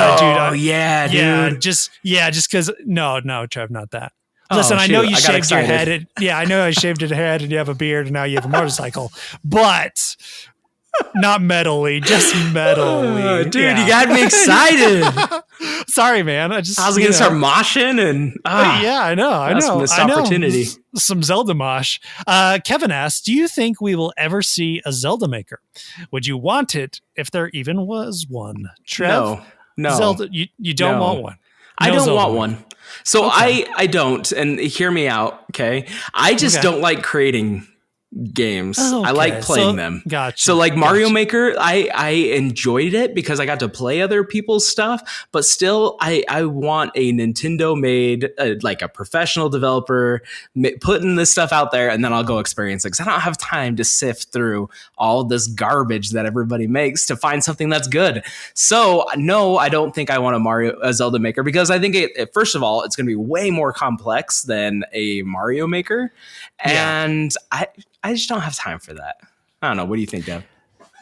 Dude. Just because no, Trev, not that. Listen, I know you shaved your head. I know I shaved your head and you have a beard and now you have a motorcycle, but not metally, just metally. Dude, you got me excited. Sorry, man. I was going to start moshing and I know. Missed opportunity. Some Zelda mosh. Kevin asks, do you think we will ever see a Zelda maker? Would you want it if there even was one? Trev? No. Zelda, you don't want one. I don't want one. So I don't, and hear me out, okay? I just don't like creating games. I like playing them. Gotcha. So like Mario Maker, I enjoyed it because I got to play other people's stuff, but still I want a Nintendo made, like a professional developer putting this stuff out there, and then I'll go experience it, because I don't have time to sift through all this garbage that everybody makes to find something that's good. So no, I don't think I want a Zelda Maker, because I think first of all, it's going to be way more complex than a Mario Maker. And I just don't have time for that. I don't know. What do you think, Dev?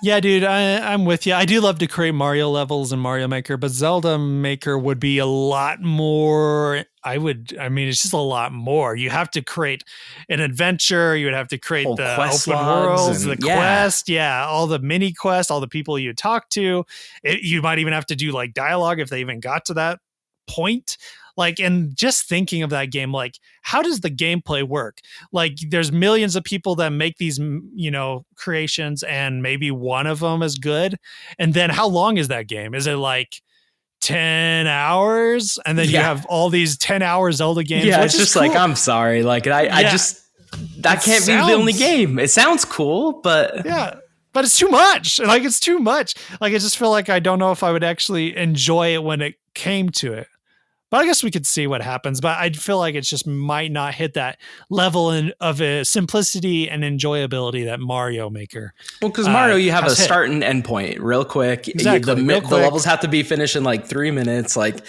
Yeah, dude, I'm with you. I do love to create Mario levels in Mario Maker, but Zelda Maker would be a lot more. It's just a lot more. You have to create an adventure. You would have to create Whole the quest open logs worlds, the and- yeah. quest, all the mini quests, all the people you talk to. You might even have to do like dialogue if they even got to that point. Like, and just thinking of that game, like, how does the gameplay work? Like, there's millions of people that make these, creations, and maybe one of them is good. And then how long is that game? Is it like 10 hours? And then you have all these 10-hour Zelda games. Yeah, it's just cool. Like, I'm sorry. Like, I just, that can't be the only game. It sounds cool, but. Yeah. But it's too much. Like, it's too much. Like, I just feel like I don't know if I would actually enjoy it when it came to it. But I guess we could see what happens. But I feel like it just might not hit that level of a simplicity and enjoyability that Mario Maker. Well, because Mario, you have a start and end point real quick. Exactly. The levels have to be finished in like 3 minutes. Like,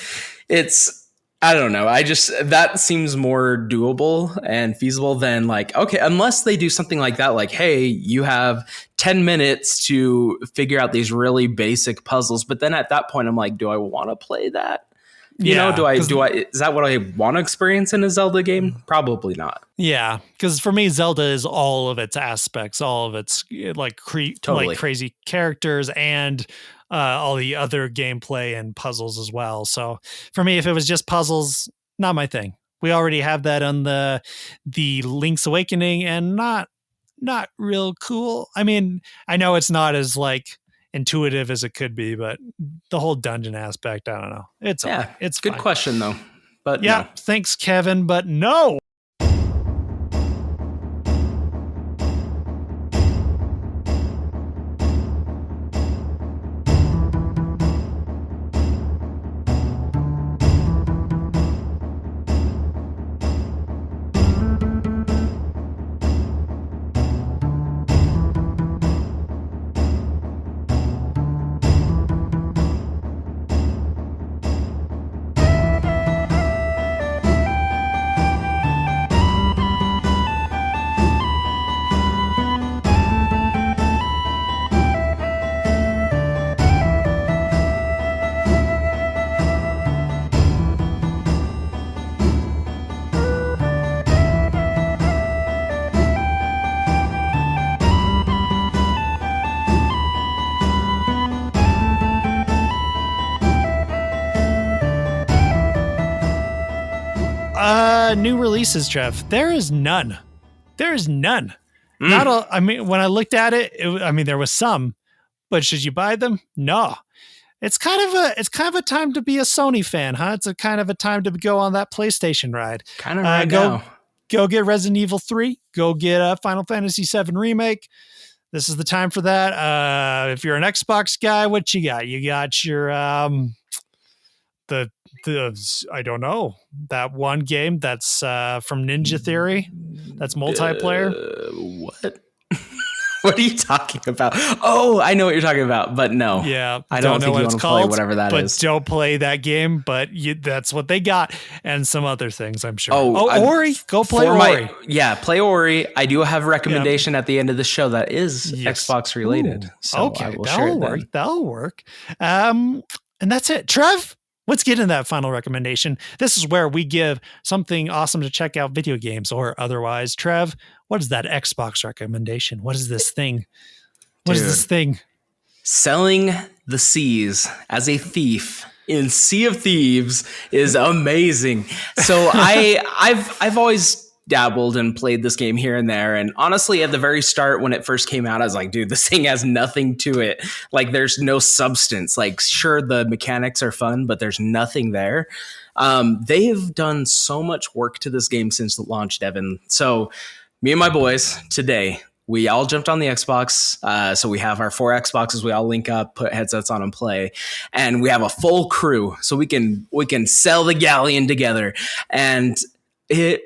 I don't know. That seems more doable and feasible than like, okay, unless they do something like that, like, hey, you have 10 minutes to figure out these really basic puzzles. But then at that point, I'm like, do I want to play that? You know, is that what I want to experience in a Zelda game? Probably not. Yeah, because for me, Zelda is all of its aspects, all of its like crazy characters, and all the other gameplay and puzzles as well. So for me, if it was just puzzles, not my thing. We already have that on the Link's Awakening, and not real cool. I mean, I know it's not as like intuitive as it could be, but the whole dungeon aspect, I don't know. It's it's good fine. Question though. But yeah, no. Thanks, Kevin, but no. New releases, Trev. There is none. Not all. I mean, when I looked at it, there was some, but should you buy them? No. It's kind of a time to be a Sony fan, huh? It's a kind of a time to go on that PlayStation ride. Kind of right now. Go get Resident Evil 3. Go get Final Fantasy 7 Remake. This is the time for that. If you're an Xbox guy, what you got? You got your I don't know, that one game that's from Ninja Theory, that's multiplayer. What? What are you talking about? Oh, I know what you're talking about, but no. Yeah, I don't know what it's called. Play whatever that but is. Don't play that game. But that's what they got, and some other things, I'm sure. Oh, Ori, go play Ori. Play Ori. I do have a recommendation at the end of the show that is Xbox related. So okay, I will that'll work. That'll work. And that's it, Trev. Let's get into that final recommendation. This is where we give something awesome to check out, video games or otherwise. Trev, what is that Xbox recommendation? What is this thing? What is this thing? Selling the Seas as a thief in Sea of Thieves is amazing. So I've always dabbled and played this game here and there. And honestly, at the very start, when it first came out, I was like, dude, this thing has nothing to it. Like, there's no substance. Like, sure, the mechanics are fun, but there's nothing there. They have done so much work to this game since it launched, Devin. So me and my boys today, we all jumped on the Xbox. So we have our 4 Xboxes. We all link up, put headsets on and play. And we have a full crew. So we can sell the galleon together. And it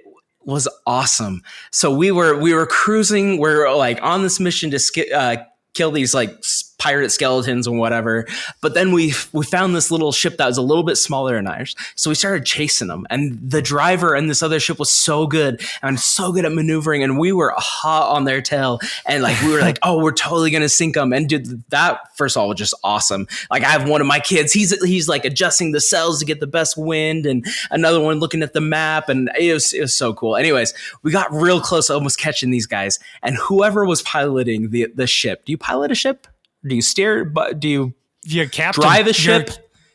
was awesome. So we were cruising. We're like on this mission to kill these like pirate skeletons and whatever. But then we found this little ship that was a little bit smaller than ours. So we started chasing them. And the driver in this other ship was so good and so good at maneuvering. And we were hot on their tail. And like, we were like, oh, we're totally going to sink them. And dude, that first of all was just awesome. Like I have one of my kids, he's like adjusting the sails to get the best wind, and another one looking at the map. And it was so cool. Anyways, we got real close to almost catching these guys. And whoever was piloting the ship, do you pilot a ship? Do you steer? But do you drive a ship?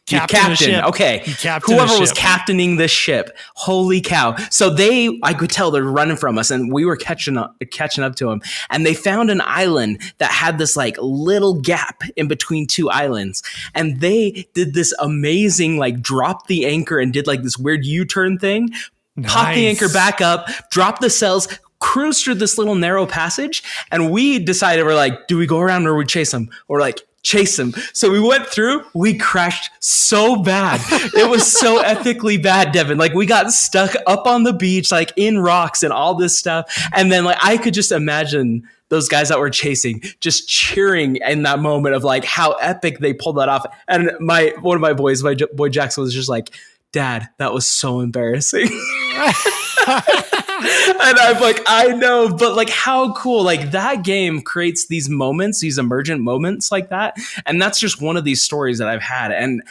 Captain. Okay. Whoever was captaining this ship. Holy cow. So I could tell they're running from us, and we were catching up to them. And they found an island that had this like little gap in between two islands. And they did this amazing, like drop the anchor and did like this weird U-turn thing. Nice. Pop the anchor back up, drop the sails, cruise through this little narrow passage. And we decided, we're like, do we go around or we chase them? Or like, chase him. So we went through, we crashed so bad. It was so epically bad, Devin. Like we got stuck up on the beach, like in rocks and all this stuff. And then like, I could just imagine those guys that were chasing just cheering in that moment of like how epic they pulled that off. And one of my boys, my boy Jackson, was just like, Dad, that was so embarrassing. And I'm like, I know, but like how cool, like that game creates these moments, these emergent moments like that. And that's just one of these stories that I've had. And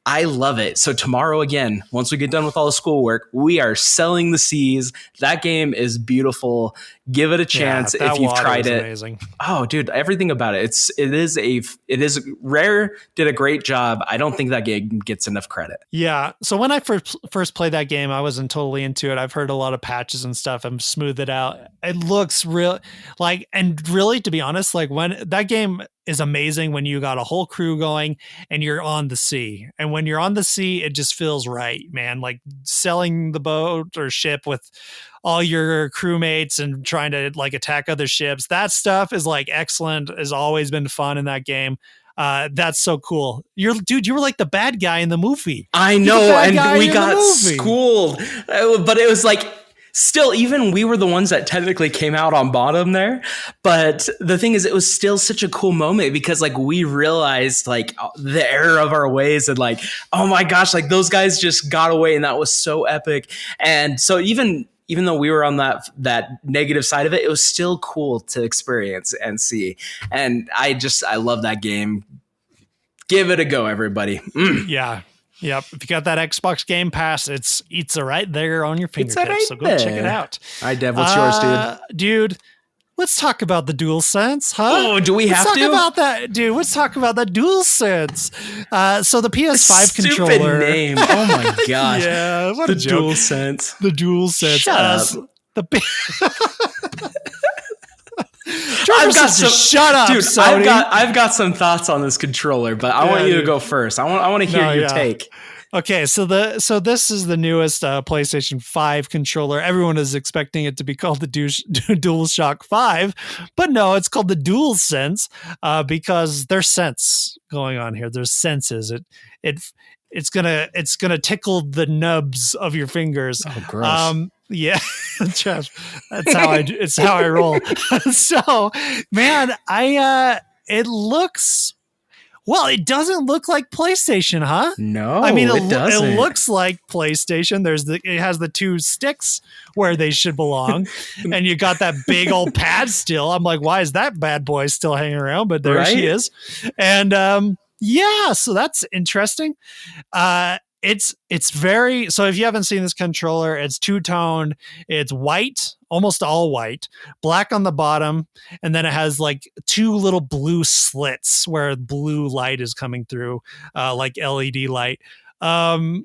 I love it. So tomorrow, again, once we get done with all the schoolwork, we are selling the seas. That game is beautiful. Give it a chance if you've tried it. Amazing. Oh, dude, everything about it. It is Rare did a great job. I don't think that game gets enough credit. Yeah. So when I first played that game, I wasn't totally into it. I've heard a lot of patches and stuff and smoothed it out. It looks real like, and really, to be honest, like when that game is amazing when you got a whole crew going and you're on the sea. And when you're on the sea, it just feels right, man. Like sailing the boat or ship with all your crewmates and trying to like attack other ships. That stuff is like excellent. Has always been fun in that game. That's so cool. You were like the bad guy in the movie. I know. And we got schooled, but it was like, still, even we were the ones that technically came out on bottom there. But the thing is, it was still such a cool moment because like we realized like the error of our ways and like, oh my gosh, like those guys just got away and that was so epic. And so even though we were on that negative side of it, it was still cool to experience and see. And I love that game. Give it a go, everybody. Yeah. Yep. If you got that Xbox Game Pass, it's right there on your fingertips. Right so go check it out. All right, Dev, what's yours, dude? Dude, let's talk about the DualSense, huh? Oh, do we have to? Let's talk about that, dude. Let's talk about the DualSense. So the PS5 Stupid controller. Name. Oh my gosh. Yeah, what the a joke. DualSense. The DualSense. Shut up. Shut up, dude. Sony. I've got some thoughts on this controller, but I want you to go first. I want to hear your take. Okay, so this is the newest PlayStation 5 controller. Everyone is expecting it to be called the DualShock 5, but no, it's called the DualSense because there's sense going on here. There's senses. It's gonna tickle the nubs of your fingers. Oh, gross. Yeah, Jeff, it's how I roll. So, man, it looks. Well, it doesn't look like PlayStation, huh? No, I mean, it doesn't. It looks like PlayStation. It has the two sticks where they should belong, and you got that big old pad still. I'm like, why is that bad boy still hanging around? But there she is, and yeah, so that's interesting. It's very, so if you haven't seen this controller, it's two-toned. It's white, almost all white, black on the bottom, and then it has like two little blue slits where blue light is coming through, like LED light. It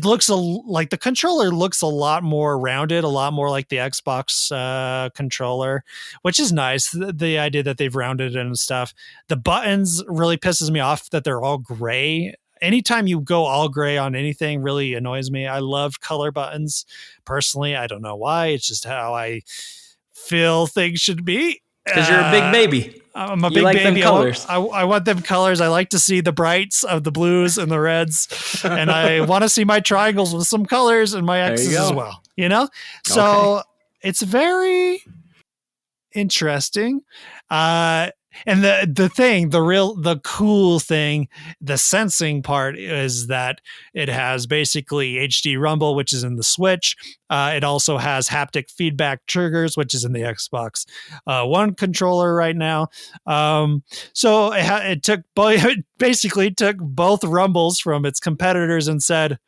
looks like the controller looks a lot more rounded, a lot more like the Xbox controller, which is nice. The idea that they've rounded it and stuff. The buttons really pisses me off that they're all gray. Anytime you go all gray on anything really annoys me. I love color buttons personally. I don't know why. It's just how I feel things should be. Because you're a big baby. I'm a big baby. I want them colors. I like to see the brights of the blues and the reds. And I want to see my triangles with some colors and my X's as well. You know? So It's very interesting. And the cool thing, the sensing part is that it has basically HD rumble, which is in the Switch. It also has haptic feedback triggers, which is in the Xbox One controller right now. So it basically took both rumbles from its competitors and said,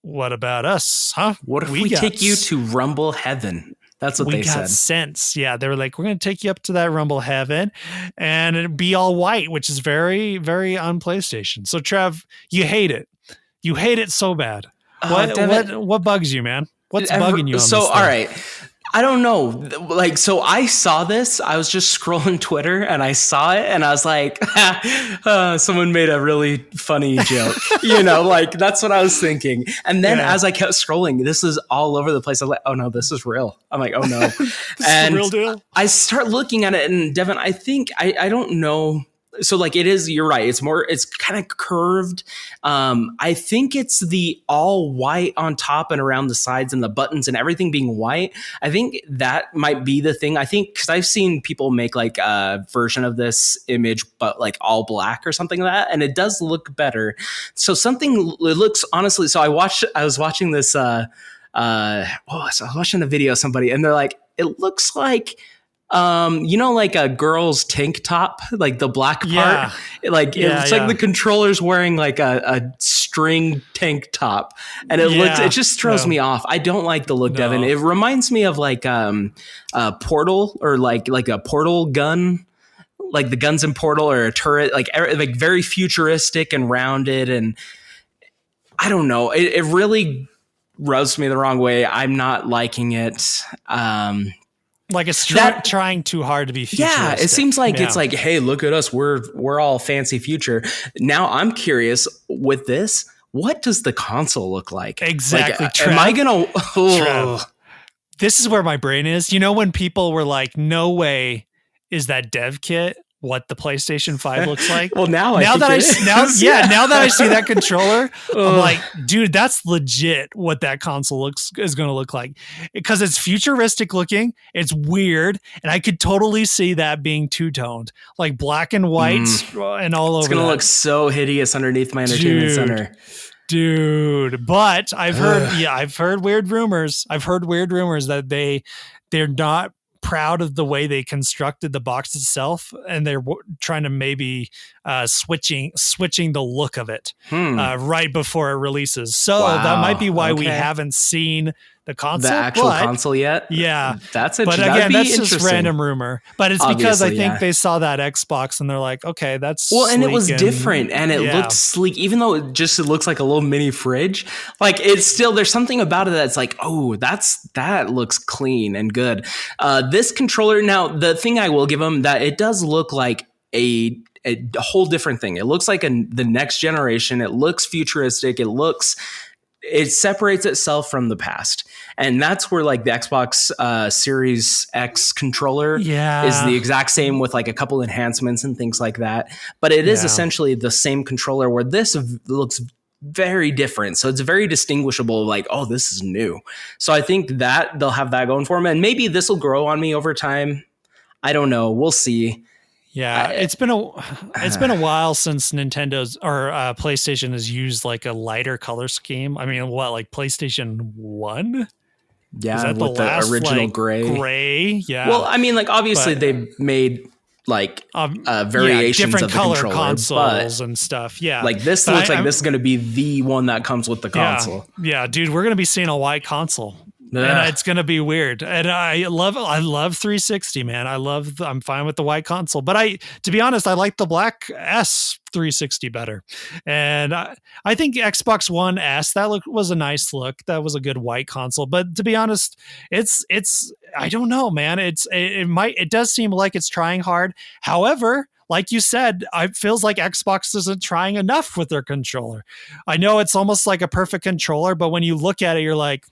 what about us? Huh? What if we take you to Rumble Heaven? That's what they said. We got sense. Yeah, they were like, we're going to take you up to that Rumble Heaven, and it'd be all white, which is very, very on PlayStation. So, Trev, you hate it. You hate it so bad. What bugs you, man? What's bugging you on this thing? All right. I don't know. Like, so I saw this. I was just scrolling Twitter and I saw it and I was like, someone made a really funny joke. Like that's what I was thinking. And then as I kept scrolling, this is all over the place. I'm like, oh no, this is real. I'm like, oh no. This is the real deal. I start looking at it, and Devin, I think, I don't know. So like it is, you're right. It's kind of curved. I think it's the all white on top and around the sides and the buttons and everything being white. I think that might be the thing. I think because I've seen people make like a version of this image, but like all black or something like that. And it does look better. So it looks honestly. So I was watching this, so I was watching a video of somebody and they're like, it looks like, like a girl's tank top, like the black part, it looks like the controller's wearing like a string tank top, and it just throws me off. I don't like the look, Devin. It reminds me of like a Portal, or like a Portal gun, like the guns in Portal, or a turret, like very futuristic and rounded, and I don't know. It really rubs me the wrong way. I'm not liking it. Like it's trying too hard to be futuristic. Yeah, it seems like it's like, hey, look at us. We're all fancy future. Now I'm curious with this, what does the console look like? Exactly. Like, am I going to... This is where my brain is. When people were like, no way is that dev kit what the PlayStation 5 looks like. Well, now that I see that controller, I'm like, dude, that's legit what that console is going to look like, because it's futuristic looking, it's weird, and I could totally see that being two-toned, like black and white and all over. It's going to look so hideous underneath my entertainment center. Dude, but I've heard weird rumors. I've heard weird rumors that they're not proud of the way they constructed the box itself, and they're trying to maybe switching the look of it right before it releases. So that might be why we haven't seen the console, the actual console yet. Yeah, that's interesting. But again, that's just random rumor. But it's because I think they saw that Xbox and they're like, okay, that's and it was different and it looked sleek, even though it looks like a little mini fridge. Like it's still, there's something about it that's like, oh, that looks clean and good. This controller, now the thing I will give them, that it does look like a whole different thing. It looks like the next generation. It looks futuristic. It separates itself from the past. And that's where like the Xbox Series X controller is the exact same, with like a couple enhancements and things like that. But it is essentially the same controller, where this looks very different. So it's very distinguishable, like, oh, this is new. So I think that they'll have that going for them. And maybe this will grow on me over time. I don't know. We'll see. Yeah, it's been a while since Nintendo's or PlayStation has used like a lighter color scheme. I mean, like PlayStation 1? Yeah, that with the original gray. Yeah. Well, I mean, like obviously they made like variations different of the color controller, consoles and stuff. Yeah, like this looks like this is going to be the one that comes with the console. Yeah, dude, we're going to be seeing a white console. And it's going to be weird. And I love 360, man. I'm fine with the white console, but to be honest, I like the black S 360 better. And I think Xbox One S, was a nice look. That was a good white console. But to be honest, it's I don't know, man. It does seem like it's trying hard. However, like you said, it feels like Xbox isn't trying enough with their controller. I know it's almost like a perfect controller, but when you look at it, you're like,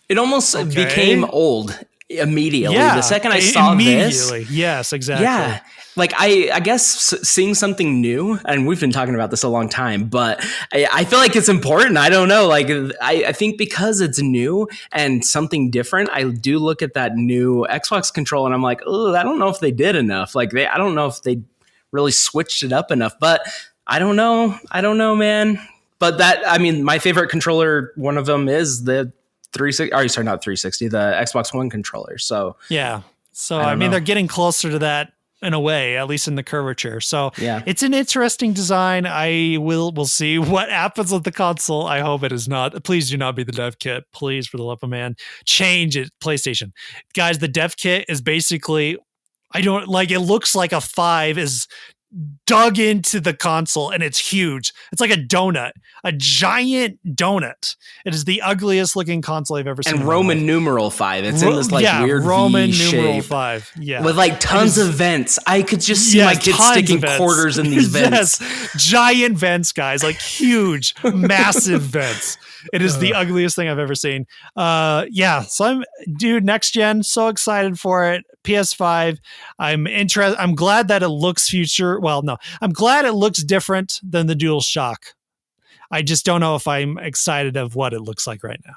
it almost became old. immediately. Yeah, the second I saw this. Yes, exactly. Yeah. Like, I guess seeing something new, and we've been talking about this a long time, but I feel like it's important. I don't know. Like, I think because it's new and something different, I do look at that new Xbox controller and I'm like, oh, I don't know if they did enough. Like, I don't know if they really switched it up enough, but I don't know. I don't know, man. But my favorite controller, one of them is the 360, not 360, the Xbox One controller. So, yeah. So, I mean, they're getting closer to that in a way, at least in the curvature. So yeah, it's an interesting design. We'll see what happens with the console. I hope it is not. Please do not be the dev kit. Please, for the love of man, change it. PlayStation. Guys, the dev kit is basically, it looks like a 5 is dug into the console and it's huge. It's like a donut, a giant donut. It is the ugliest looking console I've ever seen. And Roman numeral 5. It's in this weird Roman V numeral shape 5. Yeah. With like tons of vents. I could just see my kids sticking quarters in these vents. Yes. Giant vents, guys. Like huge, massive vents. It is the ugliest thing I've ever seen. So next gen, so excited for it. PS5. I'm glad that it looks future. Well, no, I'm glad it looks different than the DualShock. I just don't know if I'm excited of what it looks like right now.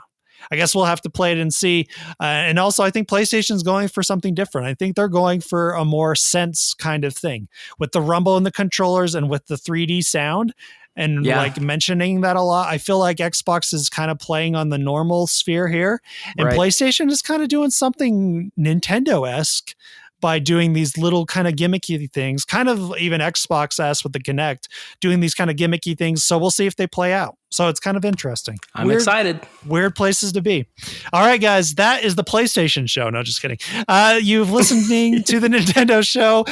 I guess we'll have to play it and see. And also, I think PlayStation's going for something different. I think they're going for a more sense kind of thing with the rumble in the controllers and with the 3D sound. And like mentioning that a lot, I feel like Xbox is kind of playing on the normal sphere here. And PlayStation is kind of doing something Nintendo-esque by doing these little kind of gimmicky things, kind of even Xbox-esque with the Kinect, doing these kind of gimmicky things. So we'll see if they play out. So it's kind of interesting. I'm excited. Weird places to be. All right, guys, that is the PlayStation show. No, just kidding. You've listening to the Nintendo show.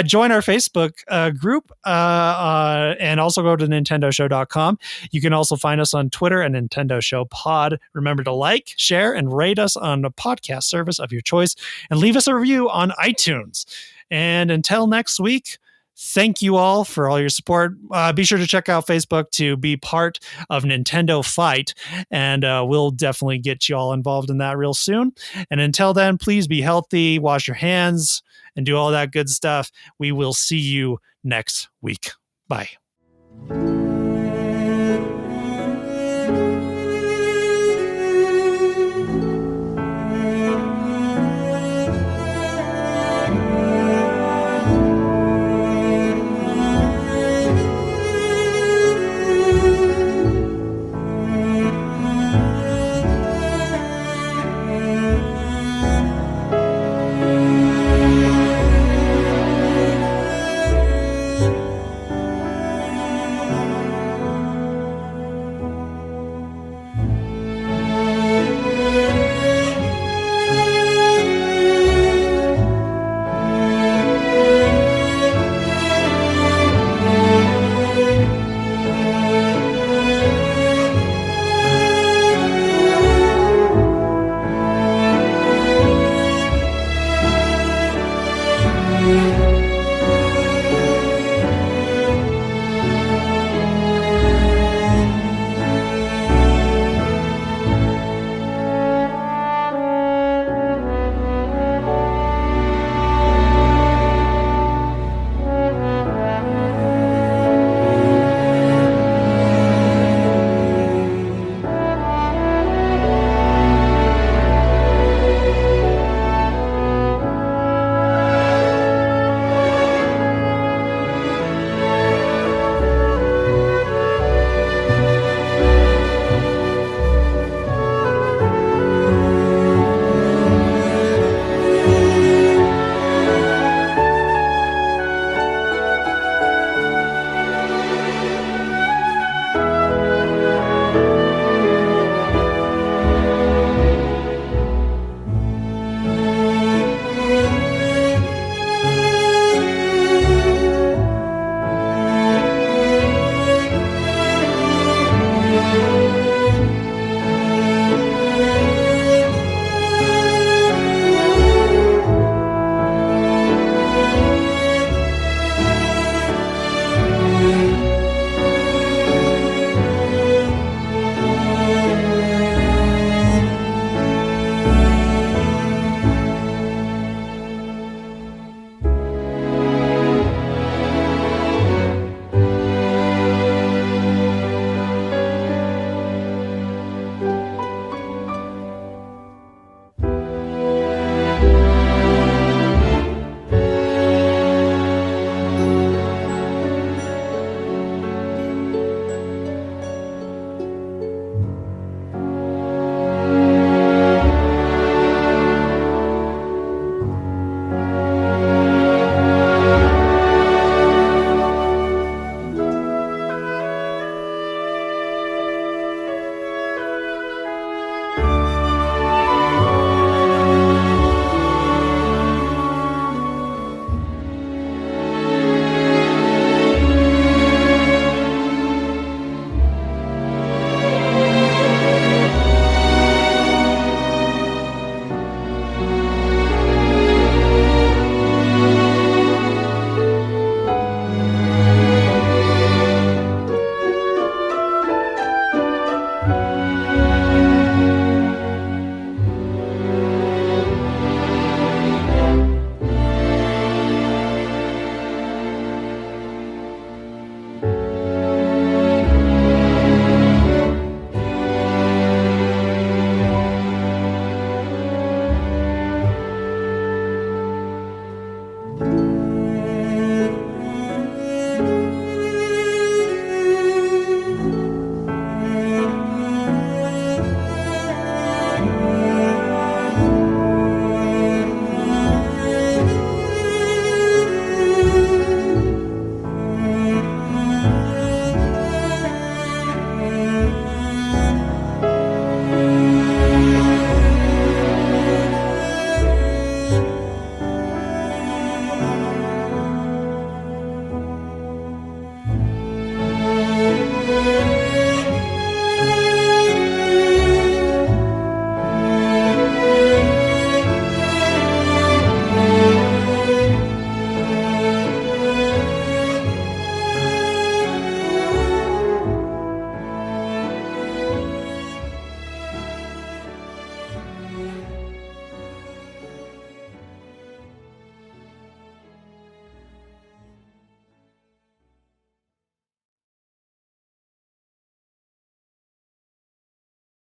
Join our Facebook group and also go to nintendoshow.com. You can also find us on Twitter at Nintendo Show Pod. Remember to like, share, and rate us on the podcast service of your choice and leave us a review on iTunes. And until next week, thank you all for all your support. Be sure to check out Facebook to be part of Nintendo Fight, and we'll definitely get you all involved in that real soon. And until then, please be healthy, wash your hands, and do all that good stuff. We will see you next week. Bye.